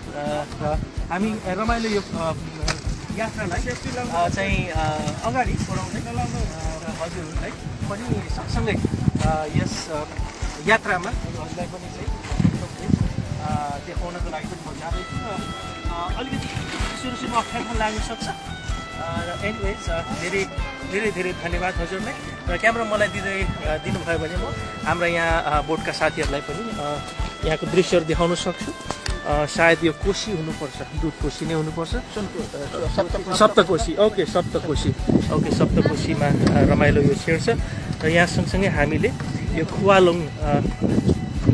र हामी रमाइलो यो यात्रालाई चाहिँ अगाडि बढाउँदै र हजुरहरूलाई पनि सँगसँगै यस यात्रामा हजुरलाई पनि चाहिँ देखाउनको लागि पनि म जाँदैछु। र अलिकति सुरुमा अप्ठ्यारो लाग्न सक्छ, र एनिवेज धेरै धेरै धन्यवाद हजुरलाई। र क्यामेरा मलाई दिनुभयो भने म हाम्रा यहाँ बोटका साथीहरूलाई पनि यहाँको दृश्यहरू देखाउन सक्छु। सायद यो कोशी हुनुपर्छ, दुध कोशी नै हुनुपर्छ, सप्तकोशी। ओके सप्तकोशीमा रमाइलो यो छेड्छ। र यहाँ सँगसँगै हामीले यो खुवालुङ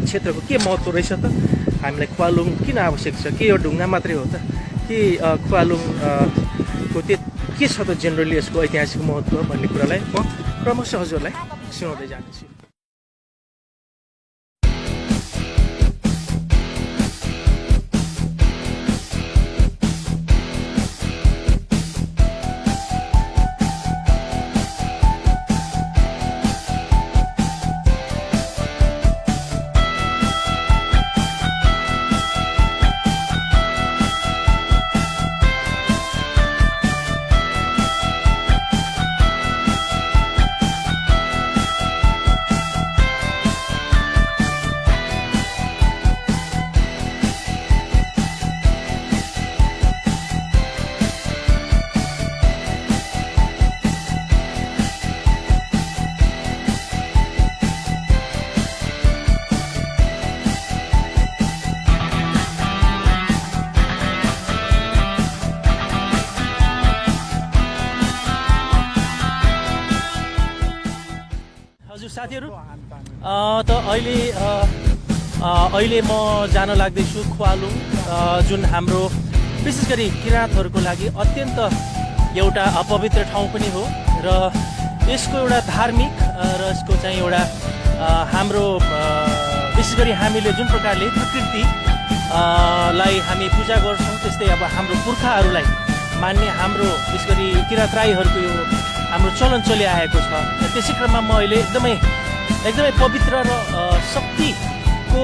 क्षेत्रको के महत्त्व रहेछ त, हामीलाई खुवालुङ किन आवश्यक छ, के यो ढुङ्गा मात्रै हो त, कि खुवालुङको के छ त जेनरली यसको ऐतिहासिक महत्त्व भन्ने कुरालाई म क्रमशः हजुरलाई सुनाउँदै जानेछु। साथीहरू त अहिले म जान लाग्दैछु खुवालुङ, जुन हाम्रो विशेष गरी किराँतहरूको लागि अत्यन्त एउटा अपवित्र ठाउँ पनि हो, र यसको एउटा धार्मिक र यसको चाहिँ एउटा हाम्रो विशेष गरी हामीले जुन प्रकारले प्रकृतिलाई हामी पूजा गर्छौँ, त्यस्तै अब हाम्रो पुर्खाहरूलाई मान्ने हाम्रो विशेष गरी किराँत राईहरूको यो हाम्रो चलन चलिआएको छ। त्यसै क्रममा म अहिले एकदमै पवित्र र शक्तिको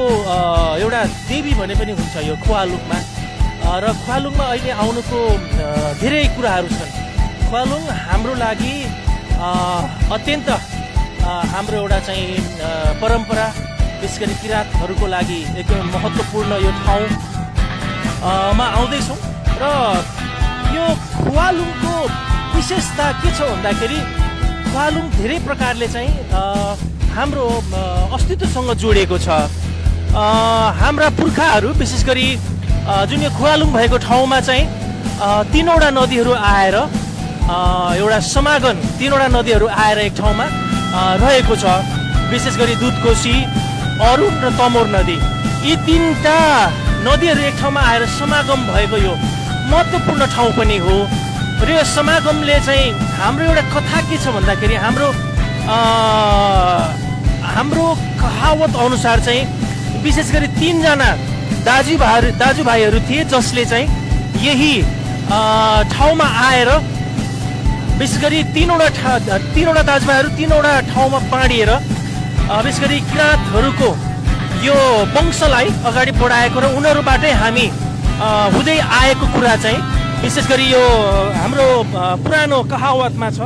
एउटा देवी भने पनि हुन्छ यो खुवालुङमा। र खुवालुङमा अहिले आउनुको धेरै कुराहरू छन्। खुवालुङ हाम्रो लागि अत्यन्त हाम्रो एउटा चाहिँ परम्परा, विशेष गरी किराँतहरूको लागि एकदमै महत्त्वपूर्ण यो ठाउँमा आउँदैछौँ। र यो खुवालुङको विशेषता के छ भन्दाखेरि खुवालुङ धेरै प्रकारले चाहिँ हाम्रो अस्तित्वसँग जोडिएको छ। हाम्रा पुर्खाहरू विशेष गरी जुन यो खुवालुङ भएको ठाउँमा चाहिँ तीनवटा नदीहरू आएर एउटा समागम, तीनवटा नदीहरू आएर एक ठाउँमा रहेको छ। विशेष गरी दुधकोशी, अरुण र तमोर नदी, यी तीनटा नदीहरू एक ठाउँमा आएर समागम भएको यो महत्त्वपूर्ण ठाउँ पनि हो। र यो समागमले चाहिँ हाम्रो एउटा कथा के छ भन्दाखेरि हाम्रो कहावत अनुसार चाहिँ विशेष गरी 3 जना दाजुभाइहरू थिए जसले चाहिँ यही ठाउँमा आएर विशेष गरी तीनवटा दाजुभाइहरू 3वटा ठाउँमा बाँडिएर विशेष गरी किराँतहरूको यो वंशलाई अगाडि बढाएको र उनीहरूबाटै हामी हुँदै आएको कुरा चाहिँ विशेष गरी यो हाम्रो पुरानो कहावतमा छ।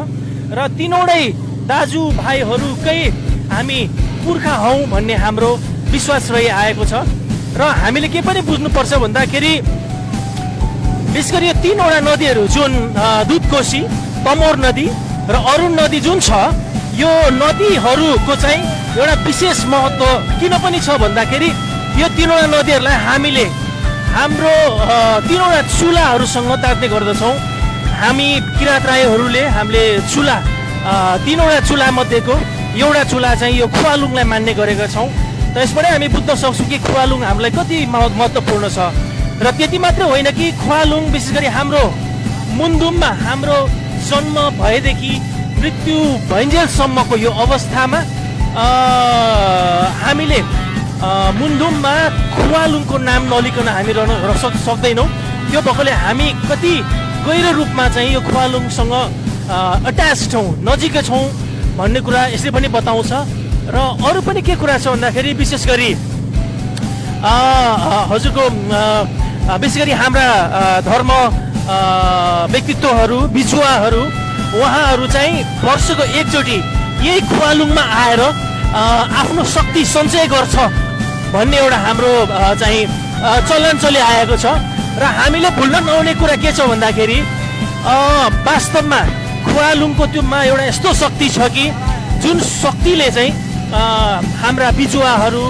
र तीनवटै दाजुभाइहरूकै हामी पुर्खा हौँ भन्ने हाम्रो विश्वास रहिआएको छ। र हामीले के पनि बुझ्नुपर्छ भन्दाखेरि विशेष गरी यो 3वटा नदीहरू जुन दुधकोशी, तमोर नदी र अरुण नदी जुन छ, यो नदीहरूको चाहिँ एउटा विशेष महत्त्व किन पनि छ भन्दाखेरि यो 3वटा नदीहरूलाई हामीले हाम्रो 3वटा चुलाहरूसँग तात्ने गर्दछौँ। हामी किराँत राईहरूले हामीले चुला 3वटा चुला मध्येको एउटा चुला चाहिँ यो खुवालुङलाई मान्ने गरेका छौँ। त यसबाटै हामी बुझ्न सक्छौँ कि खुवालुङ हामीलाई कति महत्त्वपूर्ण छ। र त्यति मात्र होइन कि खुवालुङ विशेष गरी हाम्रो मुन्धुममा हाम्रो जन्म भएदेखि मृत्यु भइन्जेलसम्मको यो अवस्थामा हामीले मुन्धुममा खुवालुङको नाम नलिकन हामी रहन सक्दैनौँ। त्यो भएकोले हामी कति गहिरो रूपमा चाहिँ यो खुवालुङसँग अट्याच छौँ, नजिकै छौँ भन्ने कुरा यसले पनि बताउँछ। र अरू पनि के कुरा छ भन्दाखेरि विशेष गरी हजुरको विशेष गरी हाम्रा धर्म व्यक्तित्वहरू, बिजुवाहरू, उहाँहरू चाहिँ वर्षको एकचोटि यही खुवालुङमा आएर आफ्नो शक्ति सञ्चय गर्छ भन्ने एउटा हाम्रो चाहिँ चलन चलिआएको छ। र हामीले भुल्न नहुने कुरा के छ भन्दाखेरि वास्तवमा खुवालुङको त्योमा एउटा यस्तो शक्ति छ कि जुन शक्तिले चाहिँ हाम्रा बिजुवाहरू,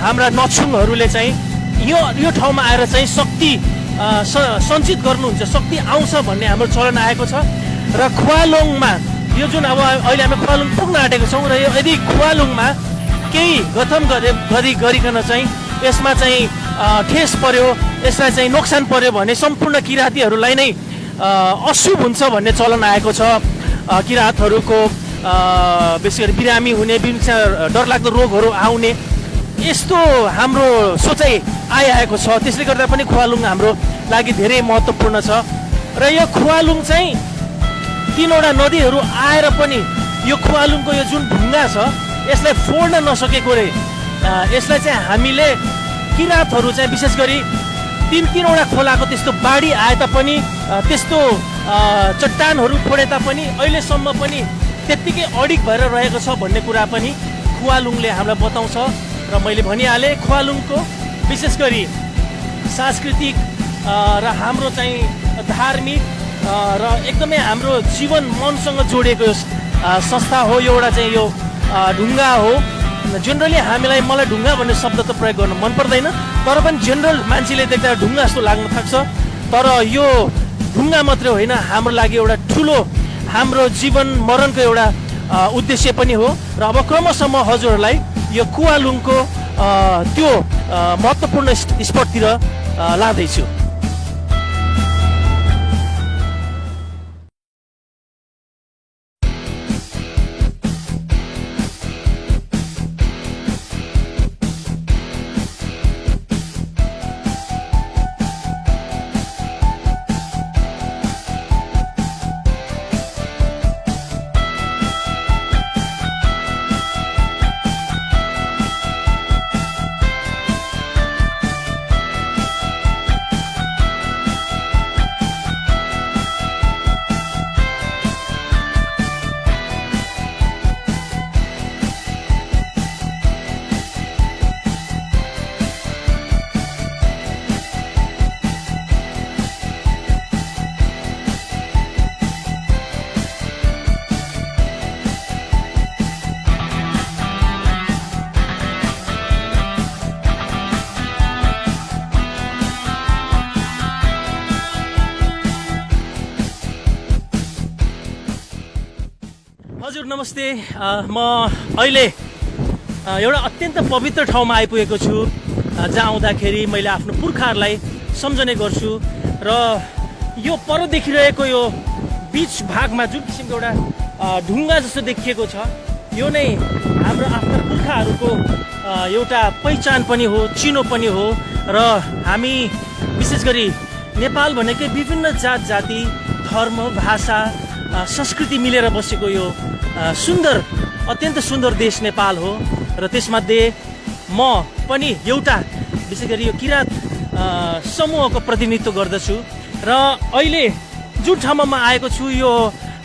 हाम्रा नछुङहरूले चाहिँ यो ठाउँमा आएर चाहिँ शक्ति सञ्चित गर्नुहुन्छ, शक्ति आउँछ भन्ने हाम्रो चलन आएको छ। र खुवालुङमा यो जुन अब अहिले हामी खुवालुङ पुग्न आँटेको छौँ र यदि खुवालुङमा केही गथम गरिकन चाहिँ यसमा चाहिँ ठेस पर्यो, यसलाई चाहिँ नोक्सान पर्यो भने सम्पूर्ण किराँतीहरूलाई नै अशुभ हुन्छ भन्ने चलन आएको छ। किराँतहरूको विशेष गरी बिरामी हुने, डरलाग्दो रोगहरू आउने यस्तो हाम्रो सोचाइ आइआएको छ। त्यसले गर्दा पनि खुवालुङ हाम्रो लागि धेरै महत्त्वपूर्ण छ। र यो खुवालुङ चाहिँ 3वटा नदीहरू आएर पनि यो खुवालुङको यो जुन ढुङ्गा छ यसलाई फोड्न नसकेकोले यसलाई चाहिँ हामीले किराँतहरू चाहिँ विशेष गरी 3-3वटा खोलाको त्यस्तो बाढी आए तापनि त्यस्तो चट्टानहरू फोडे तापनि अहिलेसम्म पनि त्यत्तिकै अडिग भएर रहेको छ भन्ने कुरा पनि खुवालुङले हामीलाई बताउँछ। र मैले भनिहालेँ खुवालुङको विशेष गरी सांस्कृतिक र हाम्रो चाहिँ धार्मिक र एकदमै हाम्रो जीवन मनसँग जोडिएको संस्था हो। यो एउटा चाहिँ यो ढुङ्गा हो। जेनरली मलाई ढुङ्गा भन्ने शब्द त प्रयोग गर्न मन पर्दैन, तर पनि जेनरल मान्छेले देख्दा ढुङ्गा जस्तो लाग्न थाक्छ। तर यो ढुङ्गा मात्रै होइन, हाम्रो लागि एउटा ठुलो हाम्रो जीवन मरणको एउटा उद्देश्य पनि हो। र अब क्रमशः म हजुरहरूलाई यो खुवालुङको त्यो महत्त्वपूर्ण स्पटतिर लाँदैछु। हजुर नमस्ते। म अहिले एउटा अत्यन्त पवित्र ठाउँमा आइपुगेको छु जहाँ आउँदाखेरि मैले आफ्नो पुर्खाहरूलाई सम्झने गर्छु र यो पर देखिरहेको यो बीच भागमा जुन किसिमको एउटा ढुङ्गा जस्तो देखिएको छ यो नै हाम्रो आफ्ना पुर्खाहरूको एउटा पहिचान पनि हो, चिनो पनि हो र हामी विशेष गरी नेपाल भनेकै विभिन्न जात जाति, धर्म, भाषा, संस्कृति मिलेर बसेको यो सुन्दर, अत्यन्त सुन्दर देश नेपाल हो र त्यसमध्ये म पनि एउटा विशेष गरी यो किराँत समूहको प्रतिनिधित्व गर्दछु र अहिले जुन ठाउँमा म आएको छु यो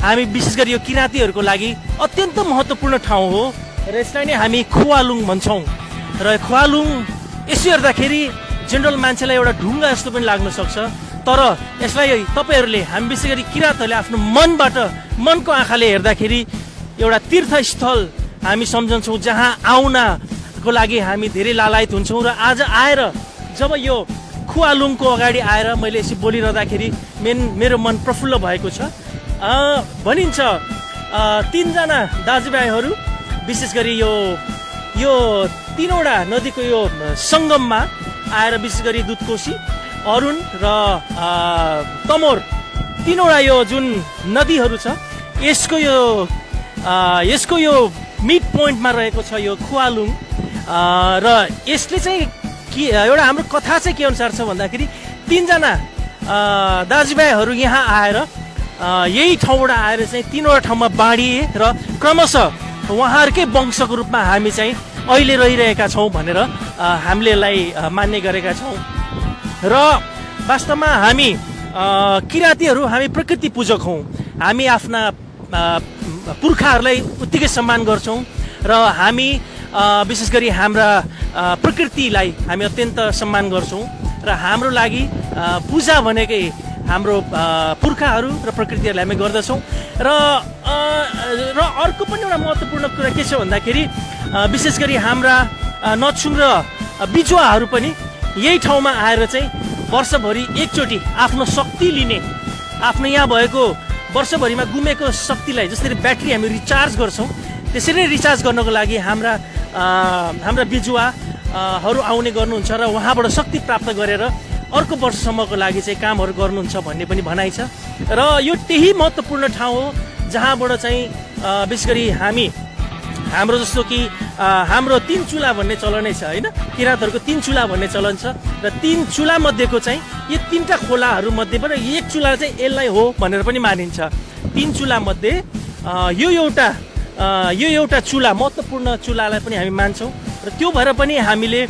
हामी विशेष गरी यो किराँतीहरूको लागि अत्यन्त महत्त्वपूर्ण ठाउँ हो र यसलाई नै हामी खुवालुङ भन्छौँ र खुवालुङ यसो हेर्दाखेरि जेनरल मान्छेलाई एउटा ढुङ्गा जस्तो पनि लाग्न सक्छ, तर यसलाई तपाईँहरूले हामी विशेष गरी किराँतहरूले आफ्नो मनबाट, मनको आँखाले हेर्दाखेरि एउटा तीर्थस्थल हामी सम्झन्छौँ जहाँ आउनको लागि हामी धेरै लालायत हुन्छौँ र आज आएर जब यो खुवालुङको अगाडि आएर मैले यसरी बोलिरहँदाखेरि मेरो मन प्रफुल्ल भएको छ। भनिन्छ तीनजना दाजुभाइहरू विशेष गरी यो तीनवटा नदीको यो सङ्गममा आएर विशेष गरी दुधकोशी, अरुण र तमोर तीनवटा यो जुन नदीहरू छ यसको यो मिड पोइन्टमा रहेको छ यो खुवालुङ र यसले चाहिँ एउटा हाम्रो कथा चाहिँ के अनुसार छ भन्दाखेरि तीनजना दाजुभाइहरू यहाँ आएर यही ठाउँबाट आएर चाहिँ तीनवटा ठाउँमा बाँडिए र क्रमशः उहाँहरूकै वंशको रूपमा हामी चाहिँ अहिले रहिरहेका छौँ भनेर हामीले यसलाई मान्ने गरेका छौँ र वास्तवमा हामी किराँतीहरू हामी प्रकृति पूजक हौँ। हामी आफ्ना पुर्खाहरूलाई उत्तिकै सम्मान गर्छौँ र हामी विशेष गरी हाम्रा प्रकृतिलाई हामी अत्यन्त सम्मान गर्छौँ र हाम्रो लागि पूजा भनेकै हाम्रो पुर्खाहरू र प्रकृतिहरूलाई हामी गर्दछौँ र अर्को पनि एउटा महत्त्वपूर्ण कुरा के छ भन्दाखेरि विशेष गरी हाम्रा नछुङ र बिजुवाहरू पनि यही ठाउँमा आएर चाहिँ वर्षभरि एकचोटि आफ्नो शक्ति लिने, आफ्नो यहाँ भएको वर्षभरिमा गुमेको शक्तिलाई जसरी ब्याट्री हामी रिचार्ज गर्छौँ त्यसरी नै रिचार्ज गर्नको लागि हाम्रा बिजुवाहरू आउने गर्नुहुन्छ र उहाँबाट शक्ति प्राप्त गरेर अर्को वर्षसम्मको लागि चाहिँ कामहरू गर्नुहुन्छ भन्ने पनि भनाइ छ र यो त्यही महत्त्वपूर्ण ठाउँ हो जहाँबाट चाहिँ विशेष गरी हाम्रो जस्तो कि हाम्रो 3 चुला भन्ने चलनै छ होइन, किराँतहरूको 3 चुला भन्ने चलन छ र 3 चुला मध्येको चाहिँ यो 3टा खोलाहरू मध्येबाट एक चुला चाहिँ यसलाई हो भनेर पनि मानिन्छ। 3 चुला मध्ये यो एउटा चुला महत्त्वपूर्ण चुलालाई पनि हामी मान्छौँ र त्यो भएर पनि हामीले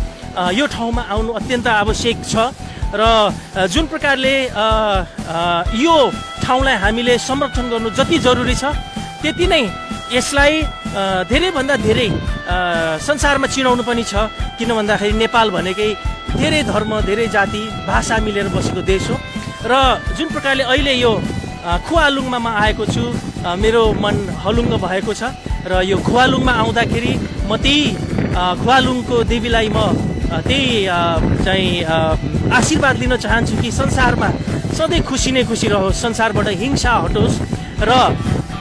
यो ठाउँमा आउनु अत्यन्त आवश्यक छ र जुन प्रकारले यो ठाउँलाई हामीले संरक्षण गर्नु जति जरुरी छ त्यति नै यसलाई धेरैभन्दा धेरै संसारमा चिनाउनु पनि छ, किन भन्दाखेरि नेपाल भनेकै धेरै धर्म, धेरै जाति, भाषा मिलेर बसेको देश हो र जुन प्रकारले अहिले यो खुवालुङमा म आएको छु मेरो मन हलुङ्ग भएको छ र यो खुवालुङमा आउँदाखेरि म त्यही खुवालुङको देवीलाई म त्यही चाहिँ आशीर्वाद लिन चाहन्छु कि संसारमा सधैँ खुसी नै खुसी रहोस्, संसारबाट हिंसा हटोस् र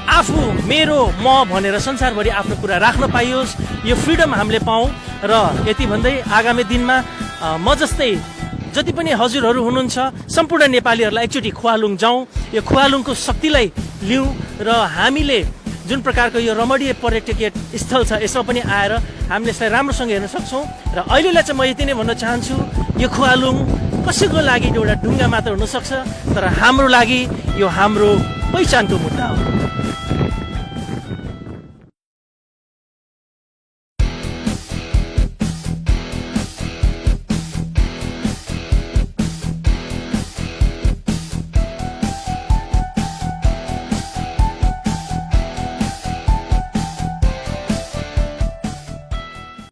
आफू मेरो म भनेर संसारभरि आफ्नो कुरा राख्न पाइयोस्, यो फ्रिडम हामीले पाऊँ र यति भन्दै आगामी दिनमा म जस्तै जति पनि हजुरहरू हुनुहुन्छ सम्पूर्ण नेपालीहरूलाई एकचोटि खुवालुङ जाउँ, यो खुवालुङको शक्तिलाई लिउँ र हामीले जुन प्रकारको यो रमणीय पर्यटकीय स्थल छ यसमा पनि आएर हामीले यसलाई राम्रोसँग हेर्न सक्छौँ र अहिलेलाई चाहिँ म यति नै भन्न चाहन्छु यो खुवालुङ कसैको लागि एउटा ढुङ्गा मात्र हुनसक्छ तर हाम्रो लागि यो हाम्रो पहिचानको मुद्दा हो।